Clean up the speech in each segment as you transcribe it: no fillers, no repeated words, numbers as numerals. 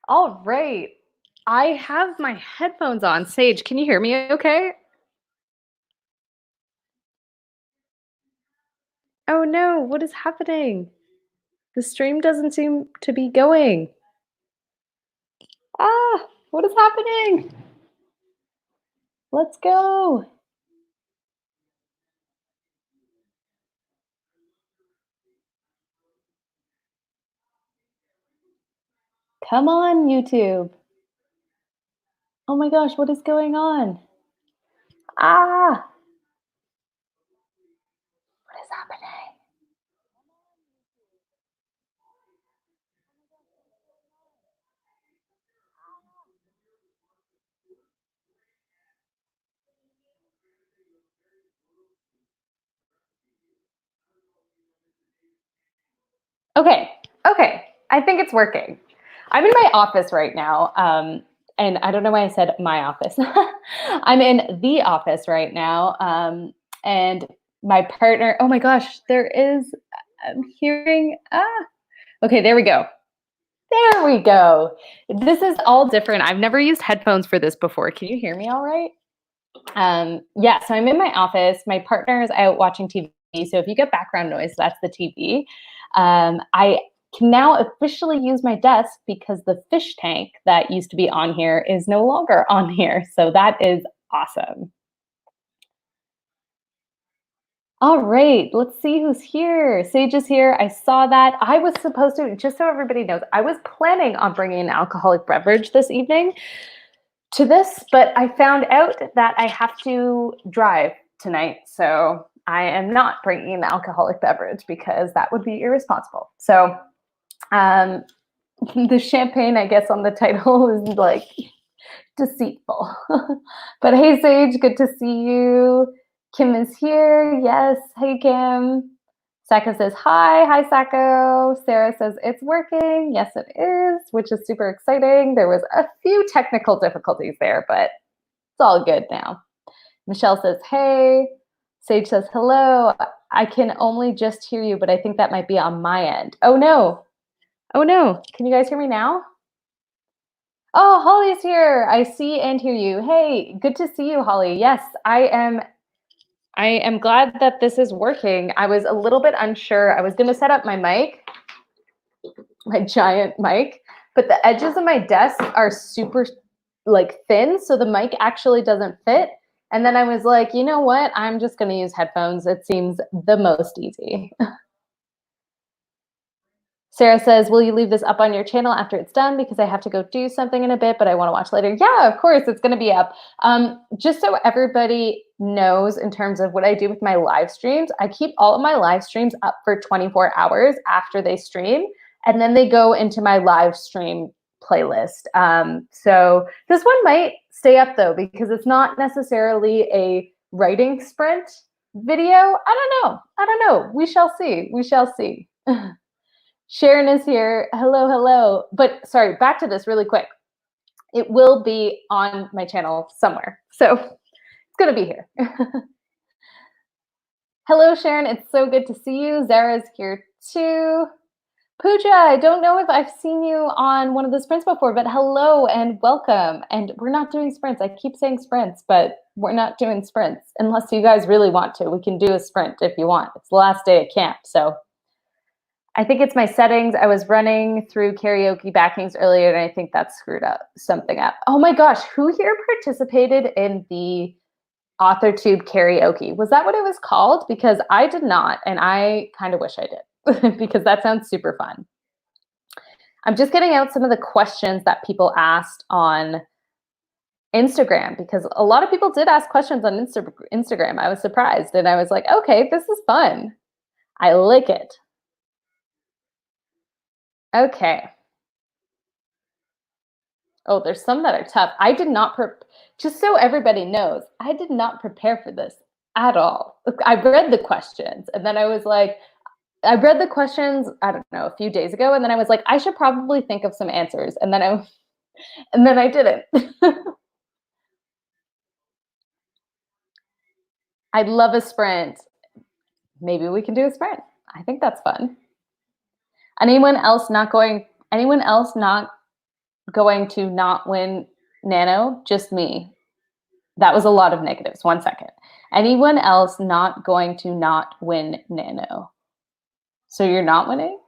All right. I have my headphones on. Sage, can you hear me okay? Oh no, what is happening? The stream doesn't seem to be going. What is happening? Let's go. Come on, YouTube. Oh my gosh, what is going on? What is happening? Okay. I think it's working. I'm in my office right now. And I don't know why I said my office. I'm in the office right now. And my partner, oh my gosh, I'm hearing, okay, there we go. There we go. This is all different. I've never used headphones for this before. Can you hear me all right? Yeah, so I'm in my office. My partner is out watching TV. So if you get background noise, that's the TV. I can now officially use my desk because the fish tank that used to be on here is no longer on here. So that is awesome. All right, let's see who's here. Sage is here. I saw that. I was supposed to, just so everybody knows, I was planning on bringing an alcoholic beverage this evening to this, but I found out that I have to drive tonight. So I am not bringing an alcoholic beverage because that would be irresponsible. So the champagne, I guess, on the title is like deceitful. But hey, Sage, good to see you. Kim is here. Yes. Hey, Kim. Sacco says hi. Hi, Sacco. Sarah says it's working. Yes, it is, which is super exciting. There was a few technical difficulties there, but it's all good now. Michelle says hey. Sage says hello. I can only just hear you, but I think that might be on my end. Oh, no. Oh, no. Can you guys hear me now? Oh, Holly's here. I see and hear you. Hey, good to see you, Holly. Yes, I am glad that this is working. I was a little bit unsure. I was going to set up my mic, my giant mic, but the edges of my desk are super like thin, so the mic actually doesn't fit. And then I was like, you know what? I'm just going to use headphones. It seems the most easy. Sarah says, will you leave this up on your channel after it's done? Because I have to go do something in a bit, but I want to watch later. Yeah, of course, it's going to be up. Just so everybody knows in terms of what I do with my live streams, I keep all of my live streams up for 24 hours after they stream, and then they go into my live stream playlist. So this one might stay up though, because it's not necessarily a writing sprint video. I don't know. We shall see. We shall see. Sharon is here. Hello. But sorry, back to this really quick. It will be on my channel somewhere. So it's going to be here. Hello, Sharon. It's so good to see you. Zara's here too. Pooja, I don't know if I've seen you on one of the sprints before, but hello and welcome. And we're not doing sprints. I keep saying sprints, but we're not doing sprints unless you guys really want to. We can do a sprint if you want. It's the last day at camp. So I think it's my settings. I was running through karaoke backings earlier, and I think that screwed up something up. Oh my gosh, who here participated in the AuthorTube karaoke? Was that what it was called? Because I did not, and I kind of wish I did because that sounds super fun. I'm just getting out some of the questions that people asked on Instagram, because a lot of people did ask questions on Instagram. I was surprised, and I was like, okay, this is fun. I like it. Okay. Oh, there's some that are tough. I did not, just so everybody knows, I did not prepare for this at all. I read the questions and then I was like, I read the questions, I don't know, a few days ago. And then I was like, I should probably think of some answers. And then I didn't. I'd love a sprint. Maybe we can do a sprint. I think that's fun. Anyone else not going to not win Nano? Just me. That was a lot of negatives. 1 second. Anyone else not going to not win Nano? So you're not winning?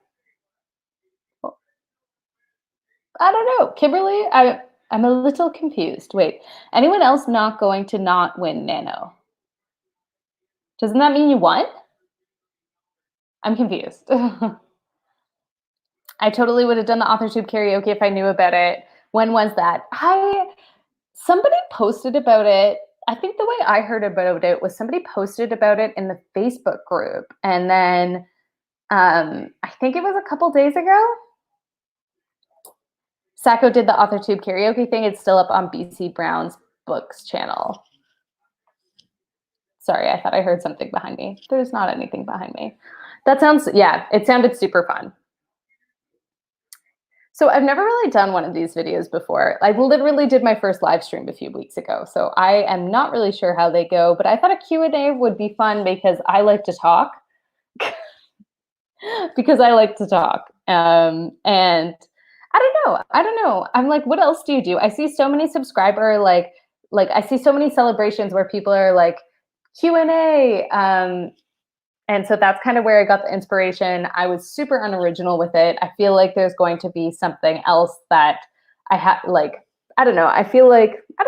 I don't know. Kimberly, I'm a little confused. Wait, anyone else not going to not win Nano? Doesn't that mean you won? I'm confused. I totally would have done the AuthorTube karaoke if I knew about it. When was that? Somebody posted about it. I think the way I heard about it was somebody posted about it in the Facebook group. And then I think it was a couple days ago. Sacco did the AuthorTube karaoke thing. It's still up on BC Brown's Books channel. Sorry, I thought I heard something behind me. There's not anything behind me. That sounds, yeah, it sounded super fun. So I've never really done one of these videos before. I literally did my first live stream a few weeks ago. So I am not really sure how they go, but I thought a Q&A would be fun because I like to talk. Because I like to talk. And I don't know. I'm like, what else do you do? I see so many subscriber, like I see so many celebrations where people are like Q&A. And so that's kind of where I got the inspiration. I was super unoriginal with it. I feel like there's going to be something else that I have, like, I don't know. I feel like, I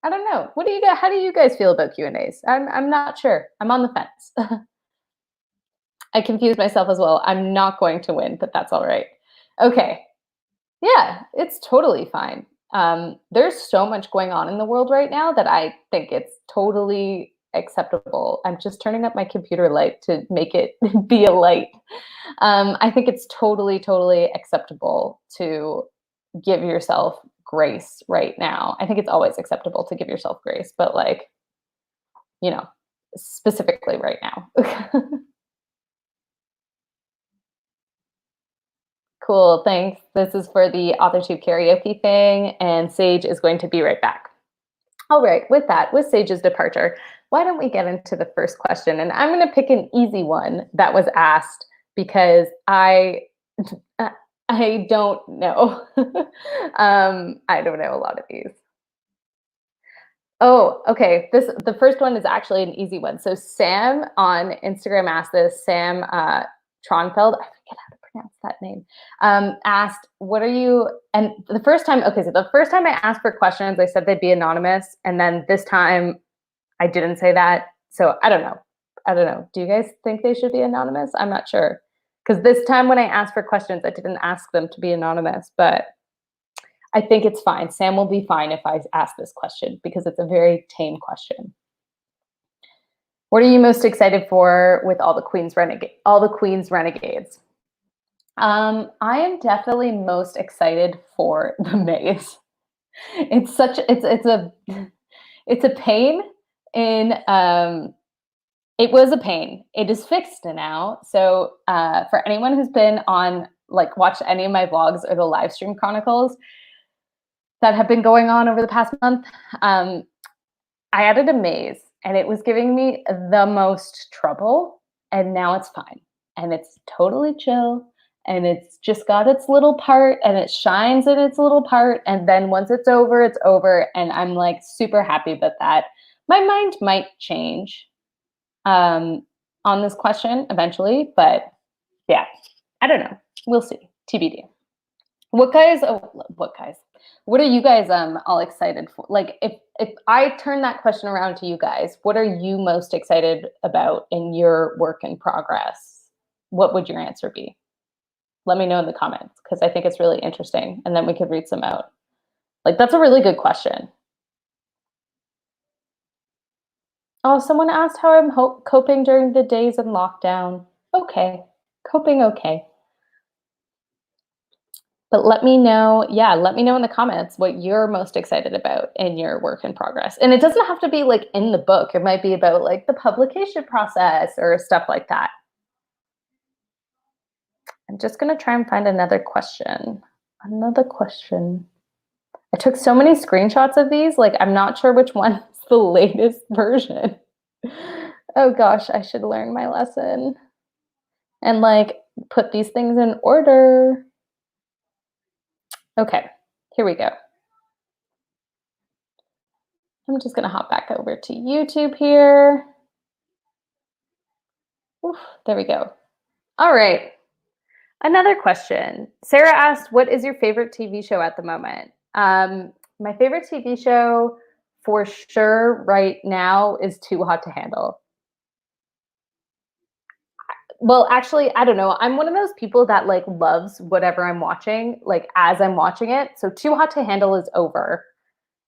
don't know. What do you guys, how do you guys feel about Q&As? I'm not sure. I'm on the fence. I confused myself as well. I'm not going to win, but that's all right. Okay. Yeah, it's totally fine. There's so much going on in the world right now that I think it's totally acceptable. I'm just turning up my computer light to make it be a light. I think it's totally, totally acceptable to give yourself grace right now. I think it's always acceptable to give yourself grace, but like, you know, specifically right now. Cool, thanks. This is for the AuthorTube karaoke thing, and Sage is going to be right back. All right, with that, with Sage's departure, why don't we get into the first question? And I'm going to pick an easy one that was asked because I don't know. I don't know a lot of these. Oh, okay. The first one is actually an easy one. So Sam on Instagram asked this. Sam Tronfeld, I forget how to pronounce that name, asked, what are you, and the first time, okay, so the first time I asked for questions, I said they'd be anonymous. And then this time I didn't say that. So I don't know. Do you guys think they should be anonymous? I'm not sure. Because this time when I asked for questions, I didn't ask them to be anonymous, but I think it's fine. Sam will be fine if I ask this question because it's a very tame question. What are you most excited for with all the Queen's Renegades? I am definitely most excited for the maze. It's a pain in it was a pain. It is fixed now. So for anyone who's been on, like, watched any of my vlogs or the live stream chronicles that have been going on over the past month, I added a maze and it was giving me the most trouble, and now it's fine. And it's totally chill, and it's just got its little part, and it shines in its little part, and then once it's over, and I'm like super happy about that. My mind might change on this question eventually, but yeah, I don't know. We'll see. TBD. What are you guys all excited for? Like, if I turn that question around to you guys, what are you most excited about in your work in progress? What would your answer be? Let me know in the comments, because I think it's really interesting, and then we could read some out. Like, that's a really good question. Oh, someone asked how I'm coping during the days in lockdown. Okay, coping okay. But let me know, yeah, let me know in the comments what you're most excited about in your work in progress. And it doesn't have to be like in the book. It might be about like the publication process or stuff like that. I'm just gonna try and find another question. I took so many screenshots of these, like I'm not sure which one's the latest version. Oh gosh, I should learn my lesson and like put these things in order. Okay, Here we go. I'm just going to hop back over to YouTube here. Oof, there we go. All right. Another question. Sarah asked, what is your favorite TV show at the moment? My favorite TV show for sure right now is Too Hot to Handle. Well, actually, I don't know. I'm one of those people that like loves whatever I'm watching, like as I'm watching it. So Too Hot to Handle is over,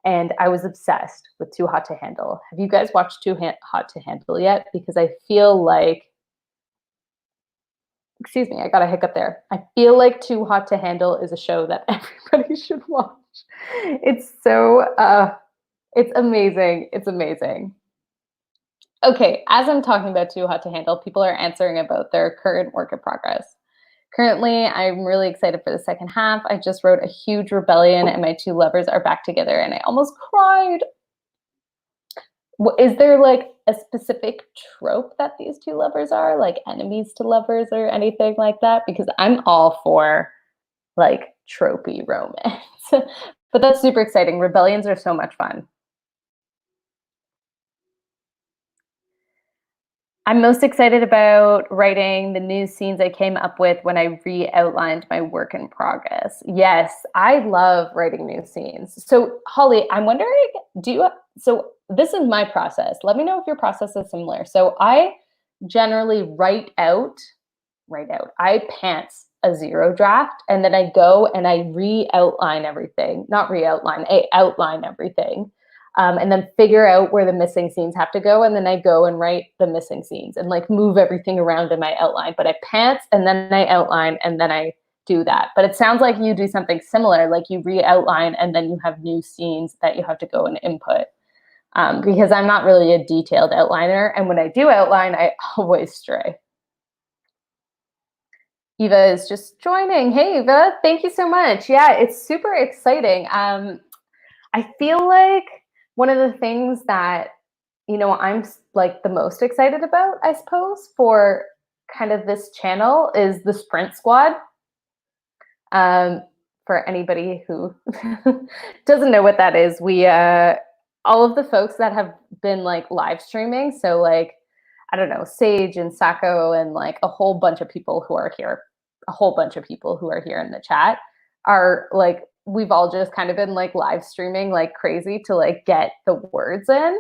and I was obsessed with Too Hot to Handle. Have you guys watched Hot to Handle yet? Because I feel like, excuse me, I got a hiccup there. I feel like Too Hot to Handle is a show that everybody should watch. It's it's amazing. It's amazing. Okay, as I'm talking about Too Hot to Handle, people are answering about their current work in progress. Currently, I'm really excited for the second half. I just wrote a huge rebellion and my two lovers are back together and I almost cried. Is there like a specific trope that these two lovers are, like enemies to lovers or anything like that? Because I'm all for like tropey romance. But that's super exciting. Rebellions are so much fun. I'm most excited about writing the new scenes I came up with when I re-outlined my work in progress. Yes, I love writing new scenes. So, Holly, I'm wondering, so this is my process. Let me know if your process is similar. So, I generally I pants a zero draft and then I go and I re-outline everything, not re-outline, I outline everything. And then figure out where the missing scenes have to go. And then I go and write the missing scenes and like move everything around in my outline. But I pants and then I outline and then I do that. But it sounds like you do something similar, like you re-outline and then you have new scenes that you have to go and input. Because I'm not really a detailed outliner. And when I do outline, I always stray. Eva is just joining. Hey, Eva, thank you so much. Yeah, it's super exciting. I feel like one of the things that, I'm like the most excited about, I suppose, for kind of this channel is the Sprint Squad. For anybody who doesn't know what that is, we, all of the folks that have been like live streaming, so like, I don't know, Sage and Sacco and like a whole bunch of people who are here, in the chat are like, we've all just kind of been like live streaming like crazy to like get the words in.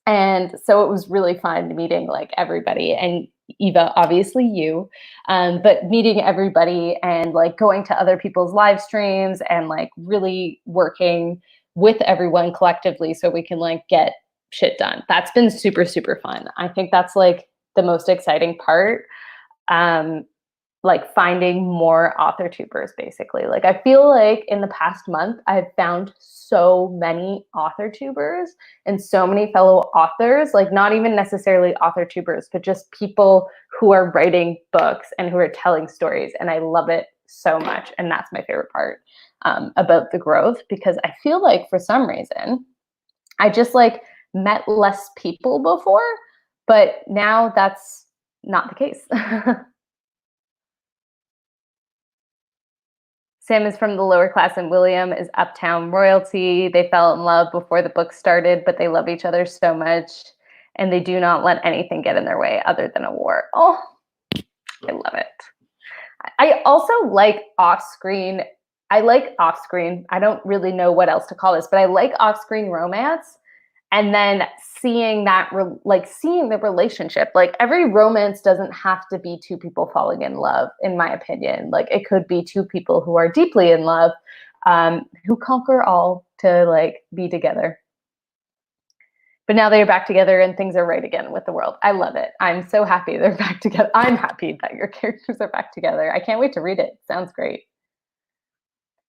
And so it was really fun meeting like everybody and Eva, obviously you, but meeting everybody and like going to other people's live streams and like really working with everyone collectively so we can like get shit done. That's been super, super fun. I think that's like the most exciting part. Like finding more author tubers, basically. Like I feel like in the past month, I've found so many author tubers and so many fellow authors, like not even necessarily author tubers, but just people who are writing books and who are telling stories. And I love it so much. And that's my favorite part about the growth, because I feel like for some reason, I just like met less people before, but now that's not the case. Sam is from the lower class and William is uptown royalty. They fell in love before the book started, but they love each other so much and they do not let anything get in their way other than a war. Oh, I love it. I also like off-screen. I don't really know what else to call this, but I like off-screen romance. And then seeing the relationship, like every romance doesn't have to be two people falling in love, in my opinion. Like it could be two people who are deeply in love, who conquer all to like be together. But now they're back together and things are right again with the world. I love it. I'm so happy they're back together. I'm happy that your characters are back together. I can't wait to read it. Sounds great.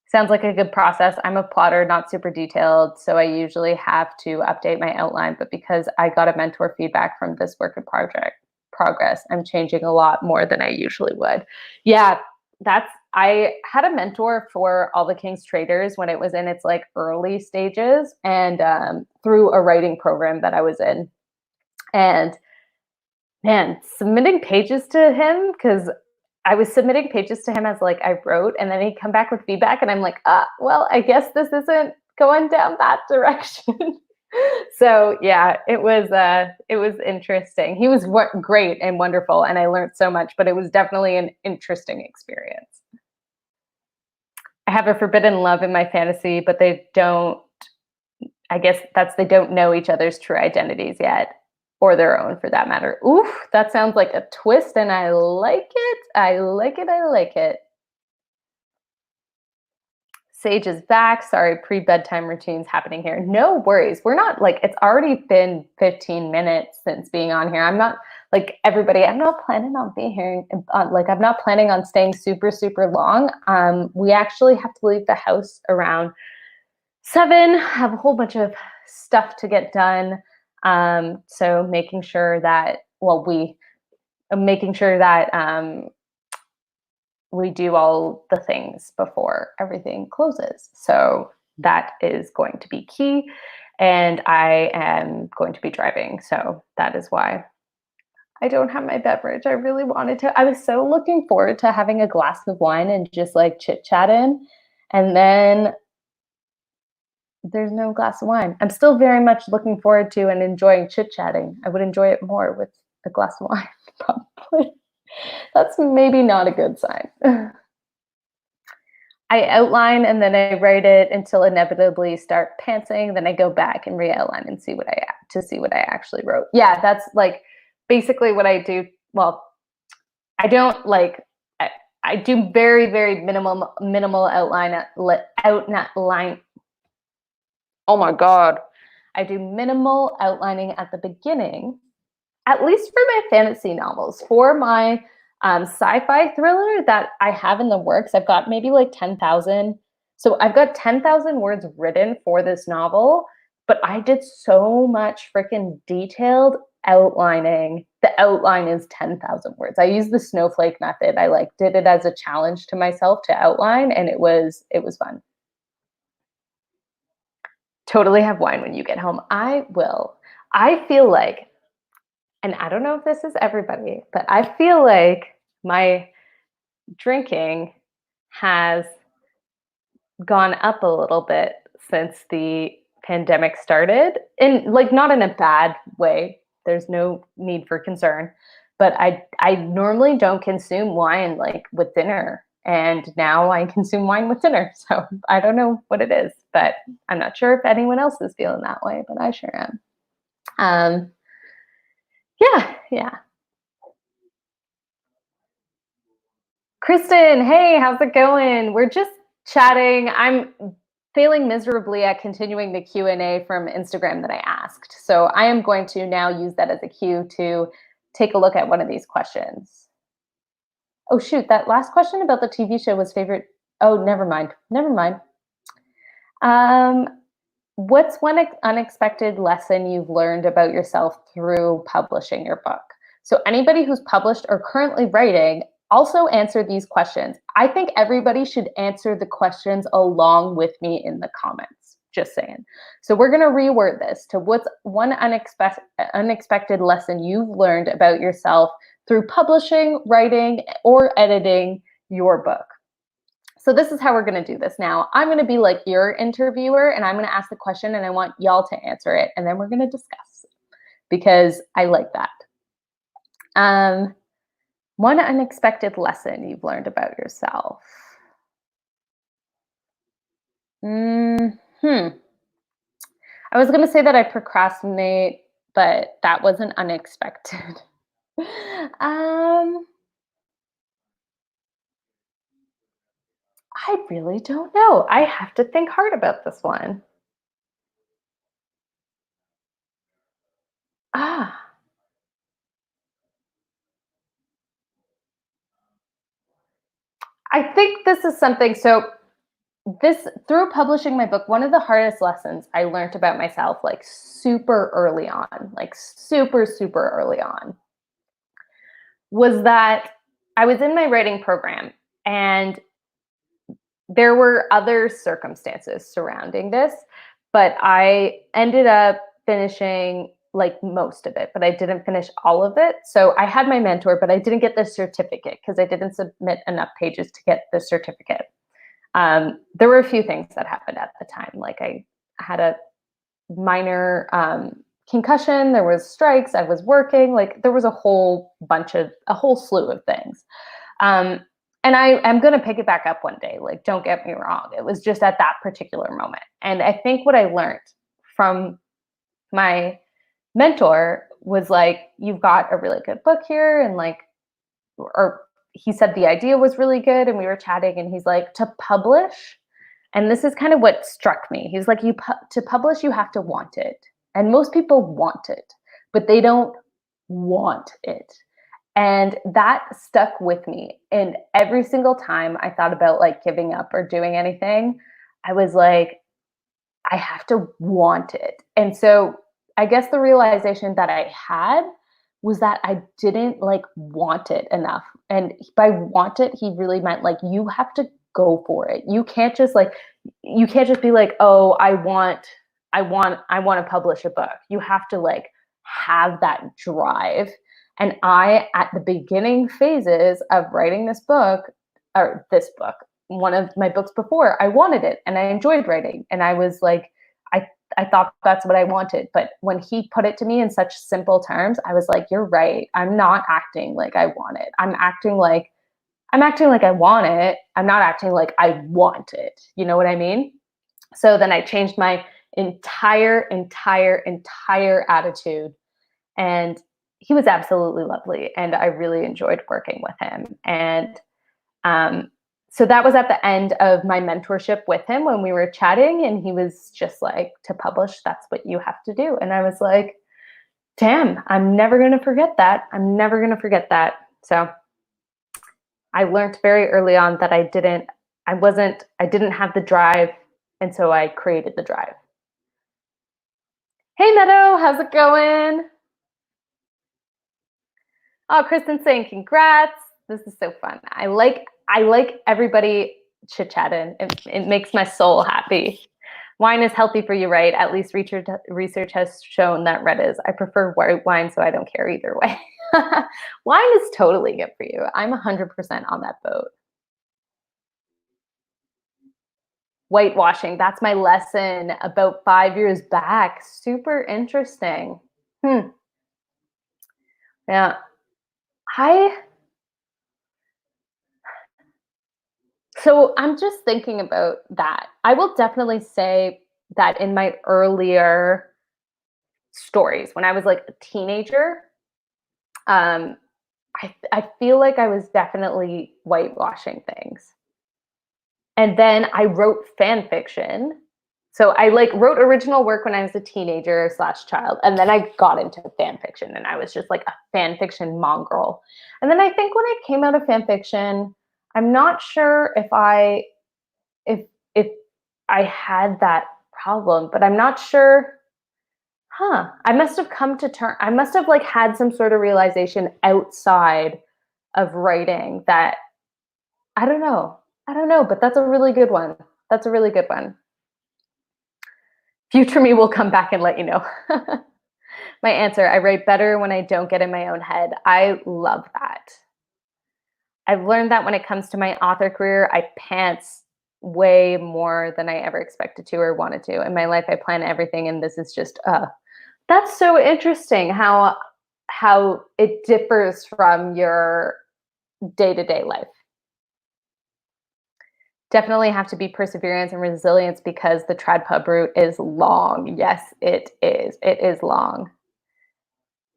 Sounds like a good process. I'm a plotter, not super detailed, so I usually have to update my outline, but because I got a mentor feedback from this work in progress, I'm changing a lot more than I usually would. Yeah, I had a mentor for All the King's Traders when it was in its like early stages and through a writing program that I was in. And man, submitting pages to him, because I was submitting pages to him as like I wrote, and then he'd come back with feedback, and I'm like, well, I guess this isn't going down that direction. So yeah, it was interesting. He was great and wonderful, and I learned so much, but it was definitely an interesting experience. I have a forbidden love in my fantasy, but they don't. I guess they don't know each other's true identities yet, or their own for that matter. Oof, that sounds like a twist, and I like it. I like it. I like it. Sage is back. Sorry, pre-bedtime routines happening here. No worries. We're not like, it's already been 15 minutes since being on here. I'm not like everybody, I'm not planning on being here. Like, I'm not planning on staying super, super long. We actually have to leave the house around 7, have a whole bunch of stuff to get done. So making sure that, making sure that we do all the things before everything closes. So that is going to be key. And I am going to be driving. So that is why I don't have my beverage. I really wanted to. I was so looking forward to having a glass of wine and just like chit-chatting. And then there's no glass of wine. I'm still very much looking forward to and enjoying chit-chatting. I would enjoy it more with a glass of wine, probably. That's maybe not a good sign. I outline and then I write it until inevitably start pantsing. Then I go back and realign and see what I actually wrote. Yeah, that's like basically what I do. Well, I don't like. I do very, very minimal outline. Outline. Oh my god! I do minimal outlining at the beginning, at least for my fantasy novels. For my sci-fi thriller that I have in the works, I've got maybe like 10,000. So I've got 10,000 words written for this novel, but I did so much freaking detailed outlining. The outline is 10,000 words. I used the snowflake method. I like did it as a challenge to myself to outline, and it was fun. Totally have wine when you get home. I will. I feel like, and I don't know if this is everybody, but I feel like my drinking has gone up a little bit since the pandemic started, and like not in a bad way. There's no need for concern, but I normally don't consume wine like with dinner, and now I consume wine with dinner. So I don't know what it is, but I'm not sure if anyone else is feeling that way, but I sure am. Yeah. Kristen, hey, how's it going? We're just chatting. I'm failing miserably at continuing the Q&A from Instagram that I asked. So I am going to now use that as a cue to take a look at one of these questions. Oh, shoot, that last question about the TV show was favorite. Oh, never mind. Um, what's one unexpected lesson you've learned about yourself through publishing your book? So anybody who's published or currently writing, also answer these questions. I think everybody should answer the questions along with me in the comments, just saying. So we're going to reword this to what's one unexpected lesson you've learned about yourself through publishing, writing, or editing your book. So this is how we're going to do this now. I'm going to be like your interviewer, and I'm going to ask the question, and I want y'all to answer it, and then we're going to discuss because I like that. One unexpected lesson you've learned about yourself. I was going to say that I procrastinate, but that wasn't unexpected. I really don't know. I have to think hard about this one. Ah, I think this is something. So this through publishing my book, one of the hardest lessons I learned about myself, like super early on, like super early on, was that I was in my writing program, and there were other circumstances surrounding this, but I ended up finishing like most of it, but I didn't finish all of it. So I had my mentor, but I didn't get the certificate because I didn't submit enough pages to get the certificate. There were a few things that happened at the time. Like I had a minor concussion, there was strikes, I was working, like there was a whole slew of things. And I am going to pick it back up one day. Like, don't get me wrong. It was just at that particular moment. And I think what I learned from my mentor was like, you've got a really good book here. And like, or he said the idea was really good. And we were chatting and he's like, to publish. And this is kind of what struck me. He's like, to publish, you have to want it. And most people want it, but they don't want it. And that stuck with me. And every single time I thought about like giving up or doing anything, I was like, I have to want it. And so I guess the realization that I had was that I didn't like want it enough. And by want it, he really meant like, you have to go for it. You can't just be like, oh, I want to publish a book. You have to like have that drive. And I, at the beginning phases of writing this book, one of my books before, I wanted it and I enjoyed writing. And I was like, I thought that's what I wanted. But when he put it to me in such simple terms, I was like, you're right. I'm not acting like I want it. I'm acting like I want it. I'm not acting like I want it. You know what I mean? So then I changed my entire attitude, and he was absolutely lovely. And I really enjoyed working with him. And so that was at the end of my mentorship with him when we were chatting, and he was just like, to publish, that's what you have to do. And I was like, damn, I'm never going to forget that. So I learned very early on that I didn't have the drive. And so I created the drive. Hey Meadow, how's it going? Oh, Kristen's saying congrats. This is so fun. I like everybody chit-chatting. It makes my soul happy. Wine is healthy for you, right? At least research has shown that red is. I prefer white wine, so I don't care either way. Wine is totally good for you. I'm 100% on that boat. Whitewashing, that's my lesson about 5 years back. Super interesting. Yeah. So I'm just thinking about that. I will definitely say that in my earlier stories, when I was like a teenager, I feel like I was definitely whitewashing things. And then I wrote fan fiction. So I like wrote original work when I was a teenager / child. And then I got into fan fiction, and I was just like a fan fiction mongrel. And then I think when I came out of fan fiction, I'm not sure if I had that problem, but I'm not sure. I must have come to terms. I must have like had some sort of realization outside of writing that I don't know, but that's a really good one. Future me will come back and let you know. My answer, I write better when I don't get in my own head. I love that. I've learned that when it comes to my author career, I pants way more than I ever expected to or wanted to. In my life, I plan everything, and this is just, that's so interesting how it differs from your day-to-day life. Definitely have to be perseverance and resilience because the trad pub route is long. Yes, it is. It is long.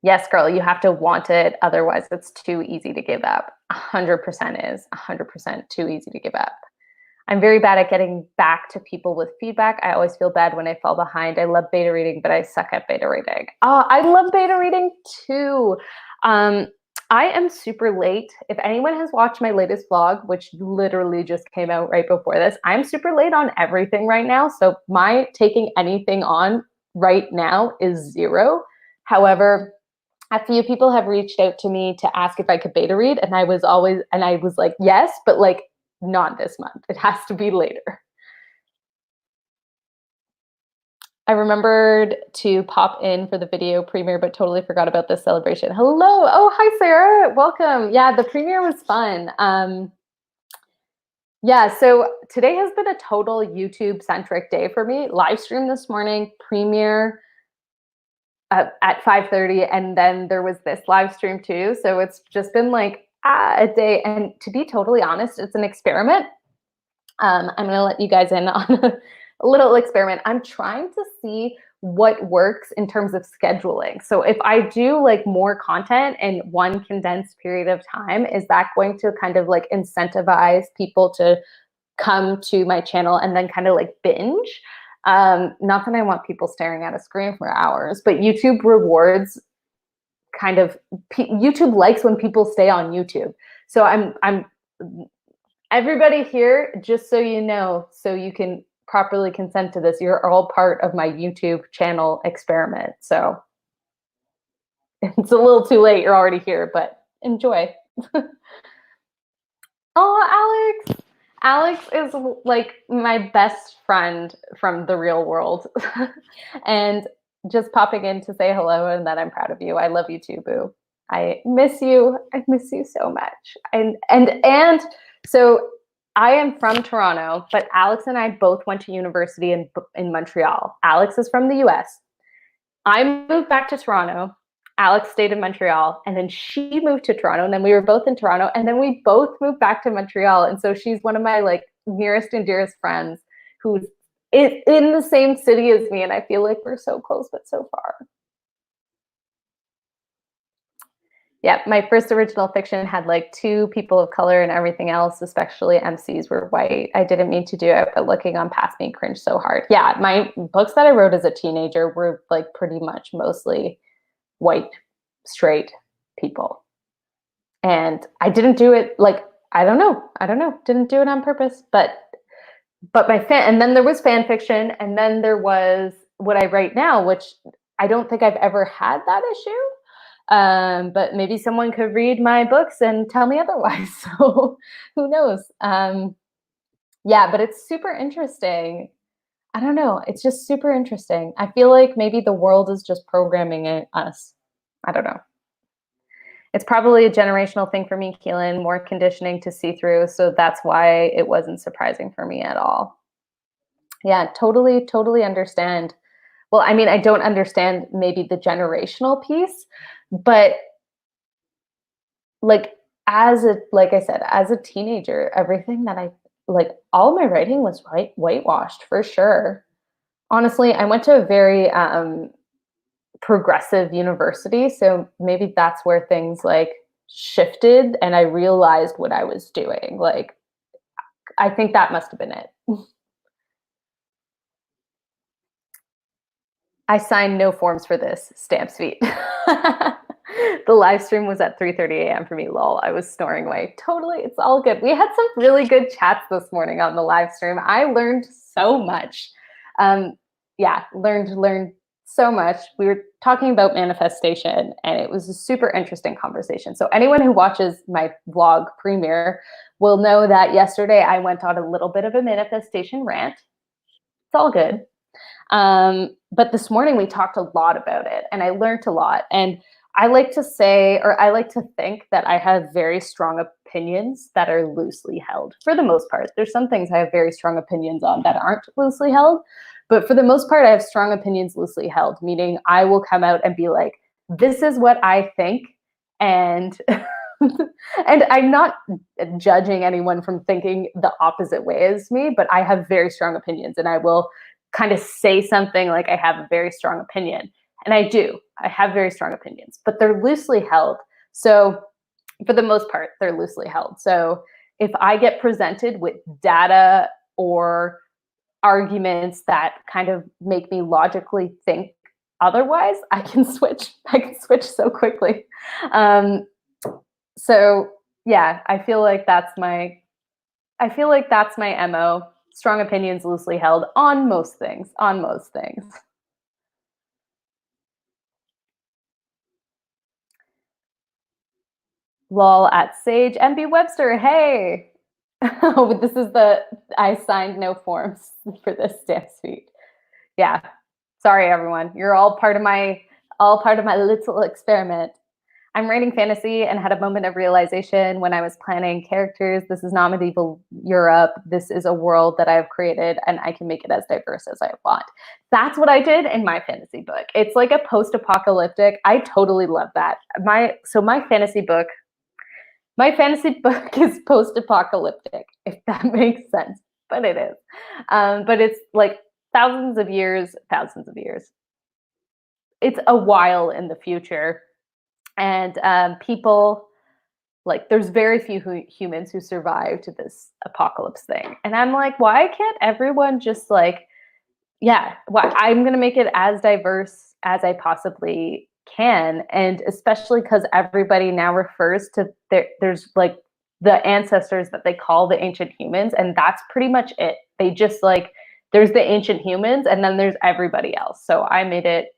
Yes, girl, you have to want it. Otherwise, it's too easy to give up. 100% is 100% too easy to give up. I'm very bad at getting back to people with feedback. I always feel bad when I fall behind. I love beta reading, but I suck at beta reading. Oh, I love beta reading too. I am super late. If anyone has watched my latest vlog, which literally just came out right before this, I'm super late on everything right now. So my taking anything on right now is 0. However, a few people have reached out to me to ask if I could beta read. And I was like, yes, but like not this month. It has to be later. I remembered to pop in for the video premiere, but totally forgot about this celebration. Hello. Oh, hi, Sarah. Welcome. Yeah, the premiere was fun. Yeah, so today has been a total YouTube-centric day for me. Live stream this morning, premiere at 5:30, and then there was this live stream too. So it's just been like a day. And to be totally honest, it's an experiment. I'm going to let you guys in on a little experiment. I'm trying to see what works in terms of scheduling. So if I do like more content in one condensed period of time, is that going to kind of like incentivize people to come to my channel and then kind of like binge? Not that I want people staring at a screen for hours, but YouTube rewards kind of, YouTube likes when people stay on YouTube. So I'm everybody here, just so you know, so you can properly consent to this, you're all part of my YouTube channel experiment. So it's a little too late, you're already here, but enjoy. Oh, Alex. Alex is like my best friend from the real world. And just popping in to say hello and that I'm proud of you. I love you too, boo. I miss you. I miss you so much. And so I am from Toronto, but Alex and I both went to university in Montreal. Alex is from the US. I moved back to Toronto. Alex stayed in Montreal, and then she moved to Toronto, and then we were both in Toronto, and then we both moved back to Montreal. And so she's one of my like nearest and dearest friends who's in the same city as me, and I feel like we're so close but so far. Yeah, my first original fiction had like 2 people of color, and everything else, especially MCs, were white. I didn't mean to do it, but looking on past me cringed so hard. Yeah, my books that I wrote as a teenager were like pretty much mostly white, straight people. And I didn't do it like, I don't know, didn't do it on purpose, but and then there was fan fiction, and then there was what I write now, which I don't think I've ever had that issue. But maybe someone could read my books and tell me otherwise. So who knows? Yeah, but it's super interesting. I don't know. It's just super interesting. I feel like maybe the world is just programming us. I don't know. It's probably a generational thing for me, Keelan, more conditioning to see through. So that's why it wasn't surprising for me at all. Yeah, totally understand. Well, I mean, I don't understand maybe the generational piece, but like like I said, as a teenager, everything that I like, all my writing was whitewashed for sure. Honestly, I went to a very progressive university, so maybe that's where things like shifted and I realized what I was doing. Like, I think that must have been it. I signed no forms for this, stamp suite. The live stream was at 3:30 a.m. for me, lol. I was snoring away. Totally, it's all good. We had some really good chats this morning on the live stream. I learned so much. Yeah, learned so much. We were talking about manifestation, and it was a super interesting conversation. So anyone who watches my vlog premiere will know that yesterday I went on a little bit of a manifestation rant. It's all good. But this morning we talked a lot about it, and I learned a lot. And I like to say, or I like to think that I have very strong opinions that are loosely held for the most part. There's some things I have very strong opinions on that aren't loosely held, but for the most part, I have strong opinions loosely held, meaning I will come out and be like, this is what I think. And and I'm not judging anyone from thinking the opposite way as me, but I have very strong opinions, and I will kind of say something like I have a very strong opinion. And I do. I have very strong opinions, but they're loosely held. So for the most part, they're loosely held. So if I get presented with data or arguments that kind of make me logically think otherwise, I can switch. I can switch so quickly. So yeah, I feel like that's my MO. Strong opinions loosely held on most things. Lol at Sage. MB Webster, hey. Oh, this is I signed no forms for this stamp suite. Yeah. Sorry, everyone. You're all part of my little experiment. I'm writing fantasy and had a moment of realization when I was planning characters. This is not medieval Europe. This is a world that I've created and I can make it as diverse as I want. That's what I did in my fantasy book. It's like a post-apocalyptic. I totally love that. My fantasy book is post-apocalyptic, if that makes sense, but it is. But it's like thousands of years. It's a while in the future. And people, like, there's very few humans who survived this apocalypse thing. And I'm like, why can't everyone just like, I'm going to make it as diverse as I possibly can. And especially because everybody now refers to there's like the ancestors that they call the ancient humans. And that's pretty much it. They just like, there's the ancient humans and then there's everybody else. So I made it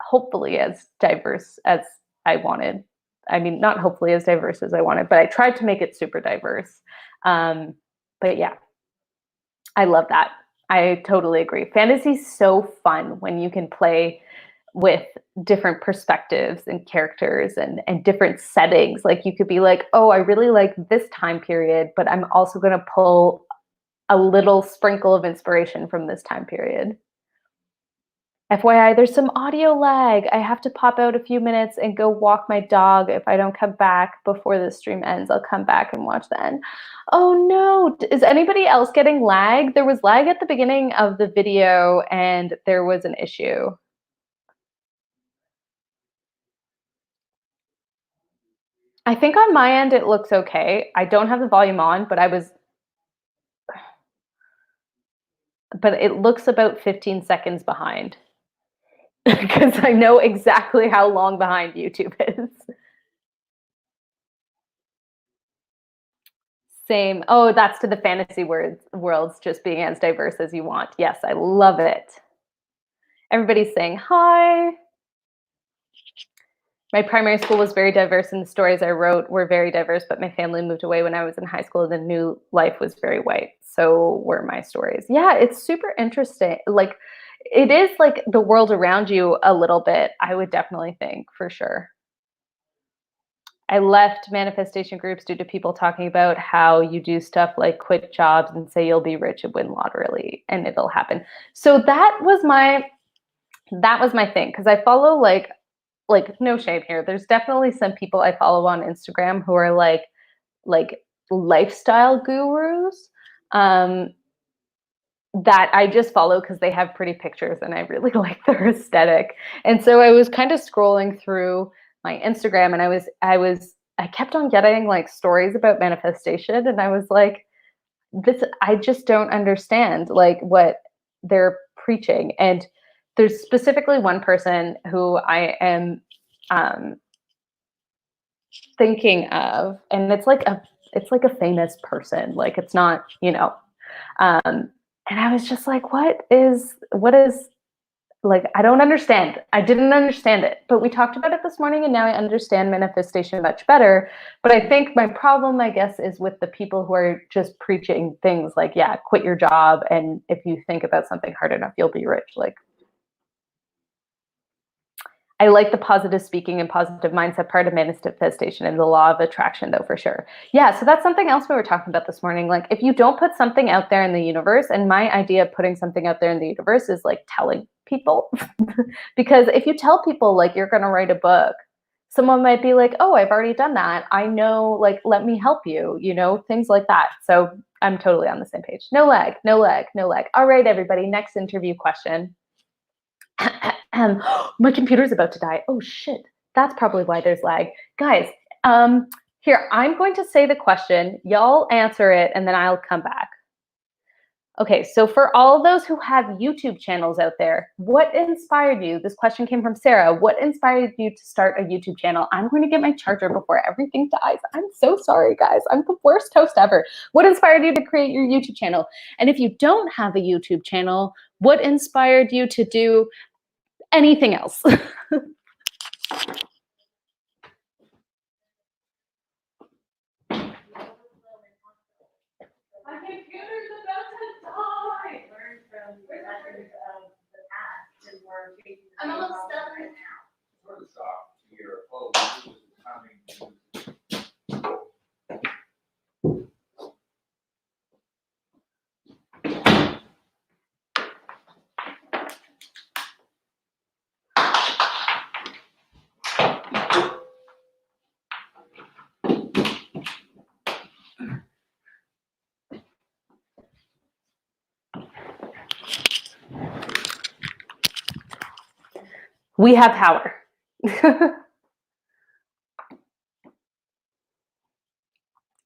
hopefully as diverse as I wanted. I mean, not hopefully as diverse as I wanted, but I tried to make it super diverse. But yeah, I love that. I totally agree. Fantasy's so fun when you can play with different perspectives and characters and different settings. Like you could be like, oh, I really like this time period, but I'm also going to pull a little sprinkle of inspiration from this time period. FYI, there's some audio lag. I have to pop out a few minutes and go walk my dog. If I don't come back before the stream ends, I'll come back and watch the end. Oh no, is anybody else getting lag? There was lag at the beginning of the video and there was an issue. I think on my end it looks okay. I don't have the volume on, but it looks about 15 seconds behind. Because I know exactly how long behind YouTube is. Same. Oh, that's to the fantasy worlds just being as diverse as you want. Yes, I love it. Everybody's saying hi. My primary school was very diverse and the stories I wrote were very diverse, but my family moved away when I was in high school and the new life was very white. So were my stories. Yeah, it's super interesting. Like, it is like the world around you a little bit, I would definitely think, for sure. I left manifestation groups due to people talking about how you do stuff like quit jobs and say you'll be rich and win lottery and it'll happen. So that was my thing, because I follow like no shame here. There's definitely some people I follow on Instagram who are like lifestyle gurus that I just follow because they have pretty pictures and I really like their aesthetic. And so I was kind of scrolling through my Instagram and I kept on getting like stories about manifestation and I was like, I just don't understand like what they're preaching. And there's specifically one person who I am thinking of, and it's like a famous person, like it's not, and I was just like, what is like, I don't understand. I didn't understand it, but we talked about it this morning and now I understand manifestation much better. But I think my problem, I guess, is with the people who are just preaching things like, yeah, quit your job. And if you think about something hard enough, you'll be rich. Like, I like the positive speaking and positive mindset part of manifestation and the law of attraction, though, for sure. Yeah, so that's something else we were talking about this morning. Like, if you don't put something out there in the universe, and my idea of putting something out there in the universe is like telling people, because if you tell people like you're going to write a book, someone might be like, oh, I've already done that. I know, like, let me help you, things like that. So I'm totally on the same page. No lag, no lag, no lag. All right, everybody, next interview question. My computer's about to die. Oh shit, that's probably why there's lag. Guys, here, I'm going to say the question, y'all answer it, and then I'll come back. Okay, so for all of those who have YouTube channels out there, what inspired you? This question came from Sarah. What inspired you to start a YouTube channel? I'm going to get my charger before everything dies. I'm so sorry, guys. I'm the worst host ever. What inspired you to create your YouTube channel? And if you don't have a YouTube channel, what inspired you to do anything else? My computer's about to die. We have power.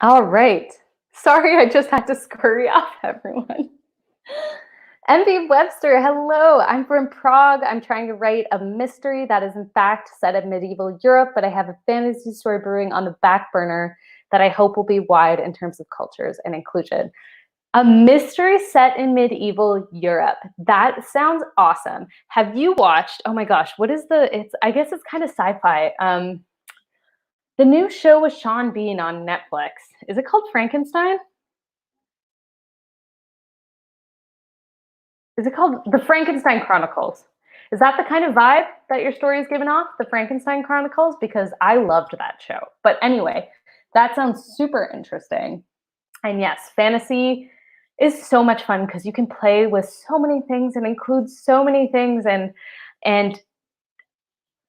All right. Sorry, I just had to scurry off, everyone. MV Webster, hello. I'm from Prague. I'm trying to write a mystery that is in fact set in medieval Europe, but I have a fantasy story brewing on the back burner that I hope will be wide in terms of cultures and inclusion. A mystery set in medieval Europe. That sounds awesome. Have you watched, oh my gosh, what is I guess it's kind of sci-fi. The new show with Sean Bean on Netflix. Is it called Frankenstein? Is it called The Frankenstein Chronicles? Is that the kind of vibe that your story is giving off, The Frankenstein Chronicles? Because I loved that show. But anyway, that sounds super interesting. And yes, fantasy is so much fun because you can play with so many things and include so many things and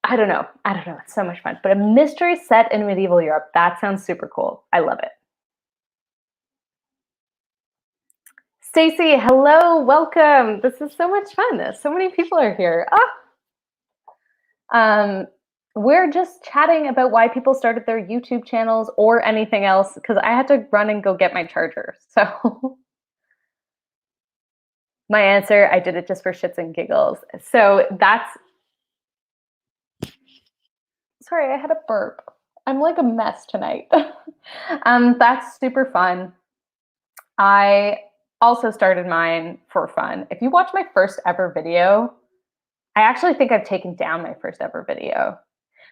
I don't know. It's so much fun. But a mystery set in medieval Europe, that sounds super cool. I love it. Stacy, hello, welcome. This is so much fun. So many people are here. We're just chatting about why people started their YouTube channels or anything else because I had to run and go get my charger. So my answer, I did it just for shits and giggles. So sorry, I had a burp. I'm like a mess tonight. That's super fun. I also started mine for fun. If you watch my first ever video, I actually think I've taken down my first ever video.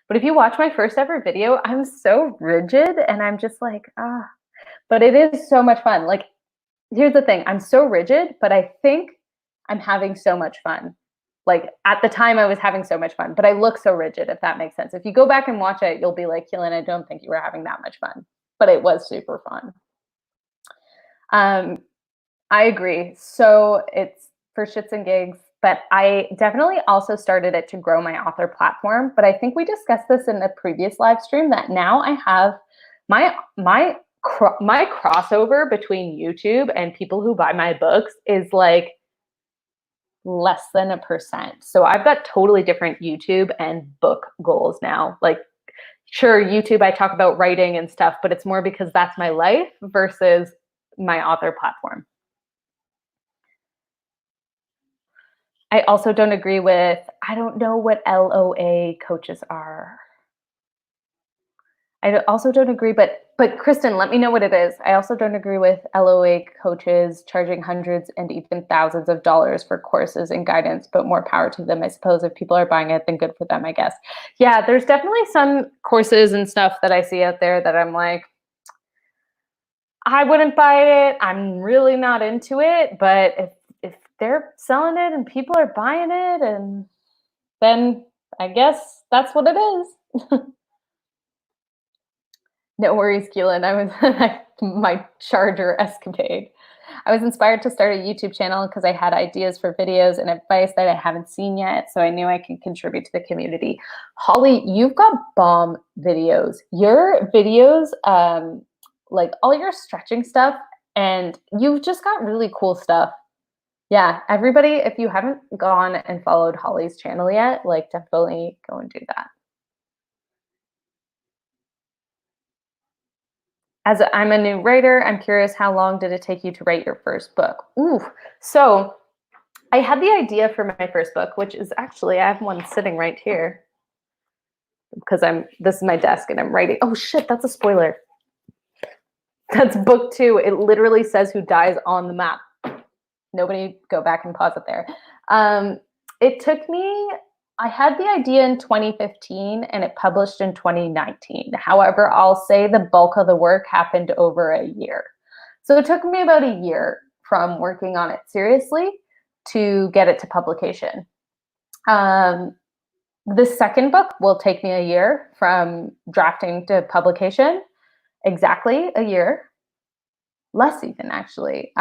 But if you watch my first ever video, I'm so rigid and I'm just like, but it is so much fun. Like, here's the thing. I'm so rigid, but I think I'm having so much fun. Like at the time I was having so much fun, but I look so rigid, if that makes sense. If you go back and watch it, you'll be like, Keelan, I don't think you were having that much fun, but it was super fun. I agree. So it's for shits and gigs, but I definitely also started it to grow my author platform. But I think we discussed this in the previous live stream that now I have my crossover between YouTube and people who buy my books is like less than 1%. So I've got totally different YouTube and book goals now. Like, sure, YouTube, I talk about writing and stuff, but it's more because that's my life versus my author platform. I also don't agree with, I don't know what LOA coaches are. I also don't agree, but Kristen, let me know what it is. I also don't agree with LOA coaches charging hundreds and even thousands of dollars for courses and guidance, but more power to them. I suppose if people are buying it, then good for them, I guess. Yeah, there's definitely some courses and stuff that I see out there that I'm like, I wouldn't buy it. I'm really not into it, but if they're selling it and people are buying it, and then I guess that's what it is. No worries, Keelan. I was my charger escapade. I was inspired to start a YouTube channel because I had ideas for videos and advice that I haven't seen yet, so I knew I could contribute to the community. Holly, you've got bomb videos. Your videos, like all your stretching stuff, and you've just got really cool stuff. Yeah, everybody, if you haven't gone and followed Holly's channel yet, like definitely go and do that. As I'm a new writer, I'm curious, how long did it take you to write your first book? Ooh, so I had the idea for my first book, which is actually, I have one sitting right here because this is my desk and I'm writing. Oh shit, that's a spoiler. That's book 2. It literally says who dies on the map. Nobody go back and pause it there. It took me, I had the idea in 2015 and it published in 2019. However, I'll say the bulk of the work happened over a year. So it took me about a year from working on it seriously to get it to publication. The second book will take me a year from drafting to publication, exactly a year, less even actually.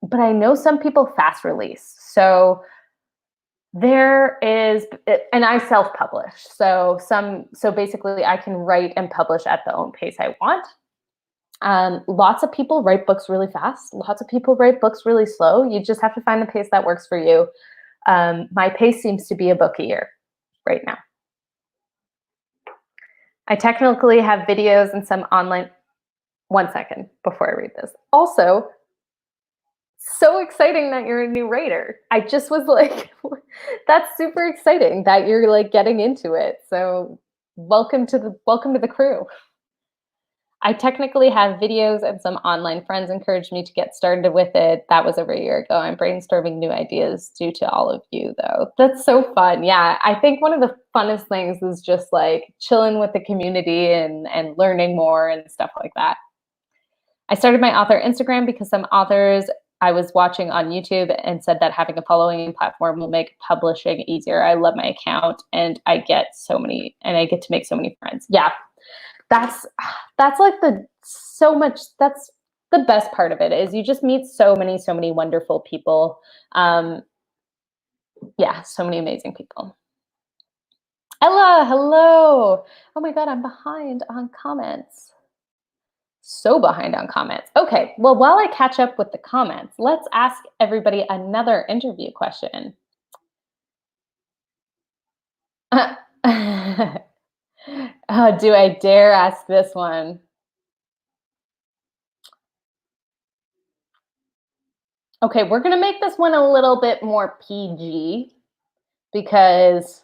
But I know some people fast release. So there is, and I self-publish. So basically I can write and publish at the own pace I want. Lots of people write books really fast. Lots of people write books really slow. You just have to find the pace that works for you. My pace seems to be a book a year. right now. I technically have videos and some online. 1 second before I read this. Also, so exciting that you're a new writer. I just was like, that's super exciting that you're like getting into it. So welcome to the crew. I technically have videos and some online friends encouraged me to get started with it. That was over a year ago. I'm brainstorming new ideas due to all of you, though. That's so fun. Yeah, I think one of the funnest things is just like chilling with the community and learning more and stuff like that. I started my author Instagram because some authors I was watching on YouTube and said that having a following platform will make publishing easier. I love my account and I get to make so many friends. Yeah. That's like that's the best part of it is you just meet so many wonderful people. Yeah, so many amazing people. Ella, hello. Oh my God, I'm behind on comments. So behind on comments. Okay, well, while I catch up with the comments, let's ask everybody another interview question. Oh, do I dare ask this one? Okay, we're going to make this one a little bit more PG because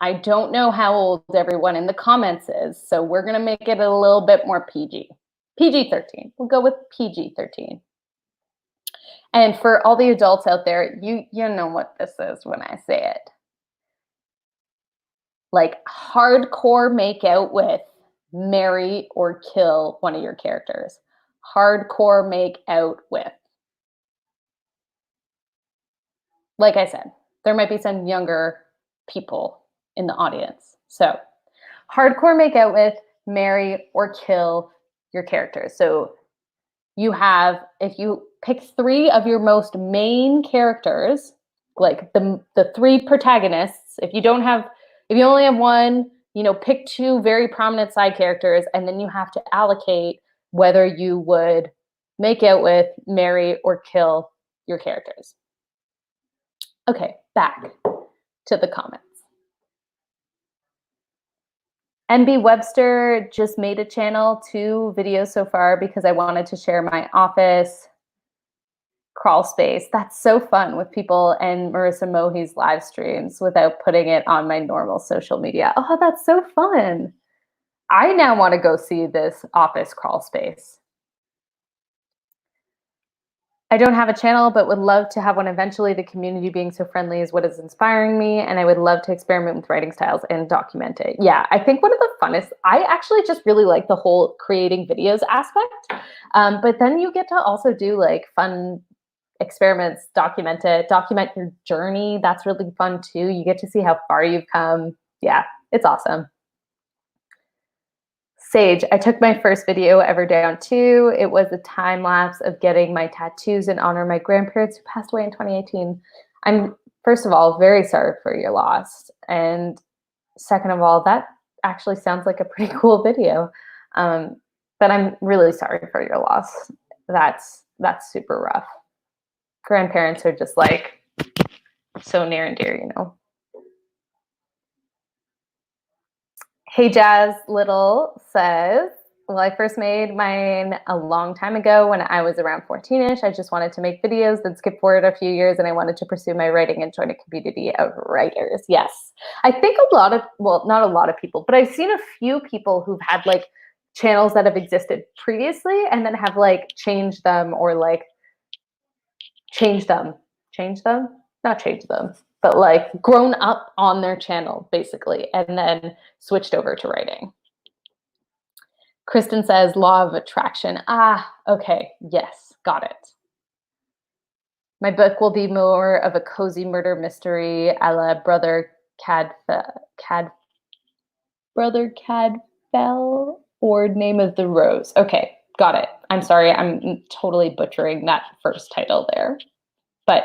I don't know how old everyone in the comments is. So we're going to make it a little bit more PG. PG-13. We'll go with PG-13. And for all the adults out there, you know what this is when I say it. Like hardcore make out with, marry, or kill one of your characters. Hardcore make out with. Like I said, there might be some younger people in the audience. So hardcore make out with, marry, or kill your characters. So if you pick 3 of your most main characters, like the 3 protagonists, if you only have one, pick 2 very prominent side characters, and then you have to allocate whether you would make out with, marry, or kill your characters. Okay, back to the comments. MB Webster just made a channel, 2 videos so far because I wanted to share my office crawl space. That's so fun with people and Marissa Mohi's live streams without putting it on my normal social media. Oh, that's so fun. I now want to go see this office crawl space. I don't have a channel, but would love to have one eventually. The community being so friendly is what is inspiring me, and I would love to experiment with writing styles and document it. Yeah, I think one of the funnest, I actually just really like the whole creating videos aspect, but then you get to also do like fun experiments, document your journey. That's really fun too. You get to see how far you've come. Yeah, it's awesome. Sage, I took my first video ever down too. It was a time lapse of getting my tattoos in honor of my grandparents who passed away in 2018. I'm, first of all, very sorry for your loss. And second of all, that actually sounds like a pretty cool video. But I'm really sorry for your loss. That's super rough. Grandparents are just like so near and dear, Hey Jazz Little says, well, I first made mine a long time ago when I was around 14-ish. I just wanted to make videos, then skip forward a few years, and I wanted to pursue my writing and join a community of writers. Yes. I think not a lot of people, but I've seen a few people who've had like channels that have existed previously and then have like changed them, but like grown up on their channel basically, and then switched over to writing. Kristen says, law of attraction. Okay, yes, got it. My book will be more of a cozy murder mystery a la Brother Cadfael or Name of the Rose. Okay, got it. I'm sorry, I'm totally butchering that first title there. But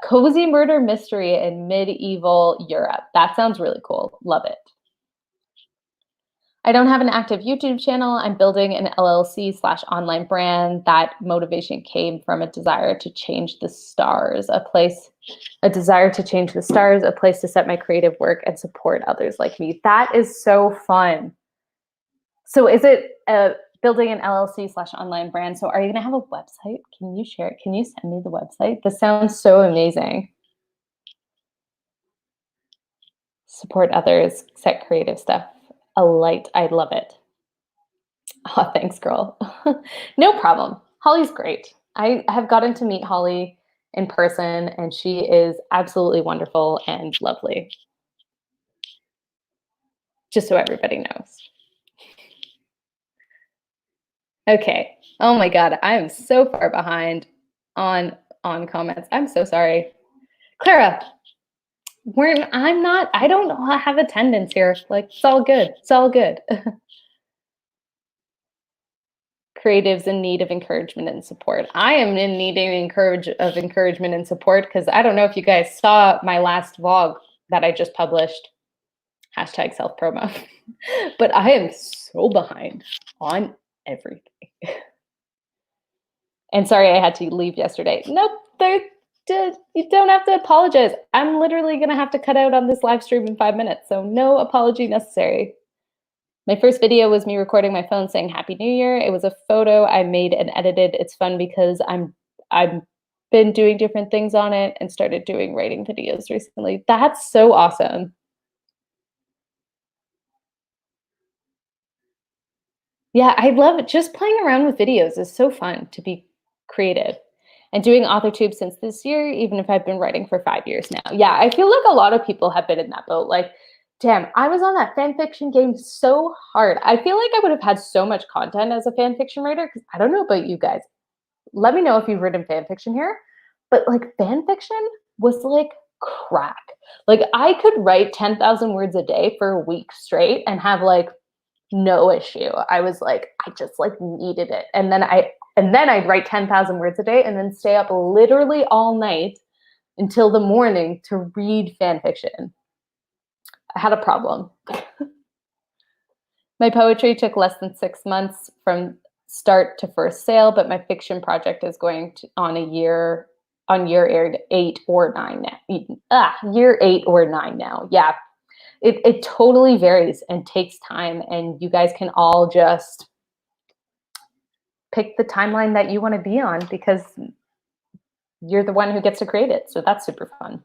cozy murder mystery in medieval Europe. That sounds really cool. Love it. I don't have an active YouTube channel. I'm building an LLC/online brand. That motivation came from a desire to change the stars, a desire to change the stars, a place to set my creative work and support others like me. That is so fun. So is it building an LLC/online brand? So are you going to have a website? Can you share it? Can you send me the website? This sounds so amazing. Support others, set creative stuff. A light. I love it. Oh, thanks, girl. No problem. Holly's great. I have gotten to meet Holly in person, and she is absolutely wonderful and lovely. Just so everybody knows. Okay. Oh my God, I'm so far behind on comments. I'm so sorry. Clara, I don't have attendance here. Like, it's all good. It's all good. Creatives in need of encouragement and support. I am in need of encouragement and support because I don't know if you guys saw my last vlog that I just published. Hashtag self-promo. But I am so behind on everything. And sorry I had to leave yesterday. Nope, you don't have to apologize. I'm literally going to have to cut out on this live stream in 5 minutes, so no apology necessary. My first video was me recording my phone saying Happy New Year. It was a photo I made and edited. It's fun because I've been doing different things on it and started doing writing videos recently. That's so awesome. Yeah, I love it. Just playing around with videos is so fun to be creative. And doing AuthorTube since this year, even if I've been writing for 5 years now. Yeah, I feel like a lot of people have been in that boat. Like, damn, I was on that fan fiction game so hard. I feel like I would have had so much content as a fan fiction writer, because I don't know about you guys. Let me know if you've written fan fiction here. But like fan fiction was like crack. Like I could write 10,000 words a day for a week straight and have like no issue. I was like, I just like needed it. And then I'd write 10,000 words a day and then stay up literally all night until the morning to read fan fiction. I had a problem. My poetry took less than 6 months from start to first sale, but my fiction project is going to on year 8 or 9 now. Year 8 or 9 now. Yeah. It totally varies and takes time, and you guys can all just pick the timeline that you want to be on because you're the one who gets to create it. So that's super fun.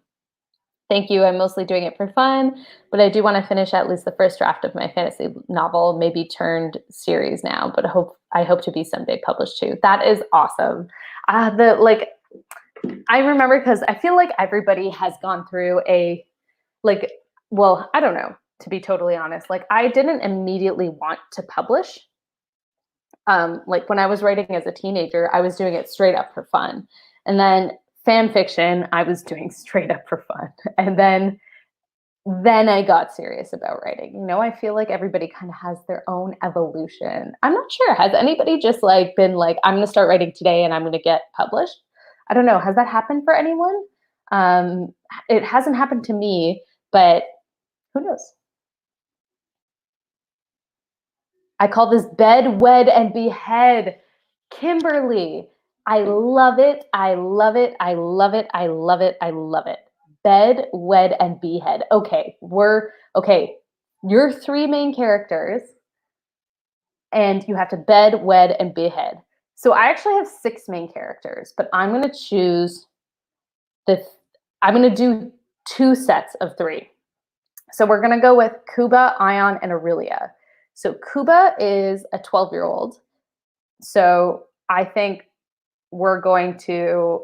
Thank you. I'm mostly doing it for fun, but I do want to finish at least the first draft of my fantasy novel, maybe turned series now, but I hope to be someday published too. That is awesome. I remember because I feel like everybody has gone through well, I don't know, to be totally honest. Like I didn't immediately want to publish. Like when I was writing as a teenager, I was doing it straight up for fun. And then fan fiction, I was doing straight up for fun. And then I got serious about writing. You know, I feel like everybody kind of has their own evolution. I'm not sure. Has anybody just like been like, I'm going to start writing today and I'm going to get published? I don't know. Has that happened for anyone? It hasn't happened to me, but who knows? I call this bed, wed, and behead. Kimberly, I love it. I love it. I love it. I love it. I love it. Bed, wed, and behead. Okay, you're 3 main characters, and you have to bed, wed, and behead. So I actually have 6 main characters, but I'm going to choose I'm going to do 2 sets of 3. So we're going to go with Kuba, Ion, and Aurelia. So Kuba is a 12-year-old. So I think we're going to,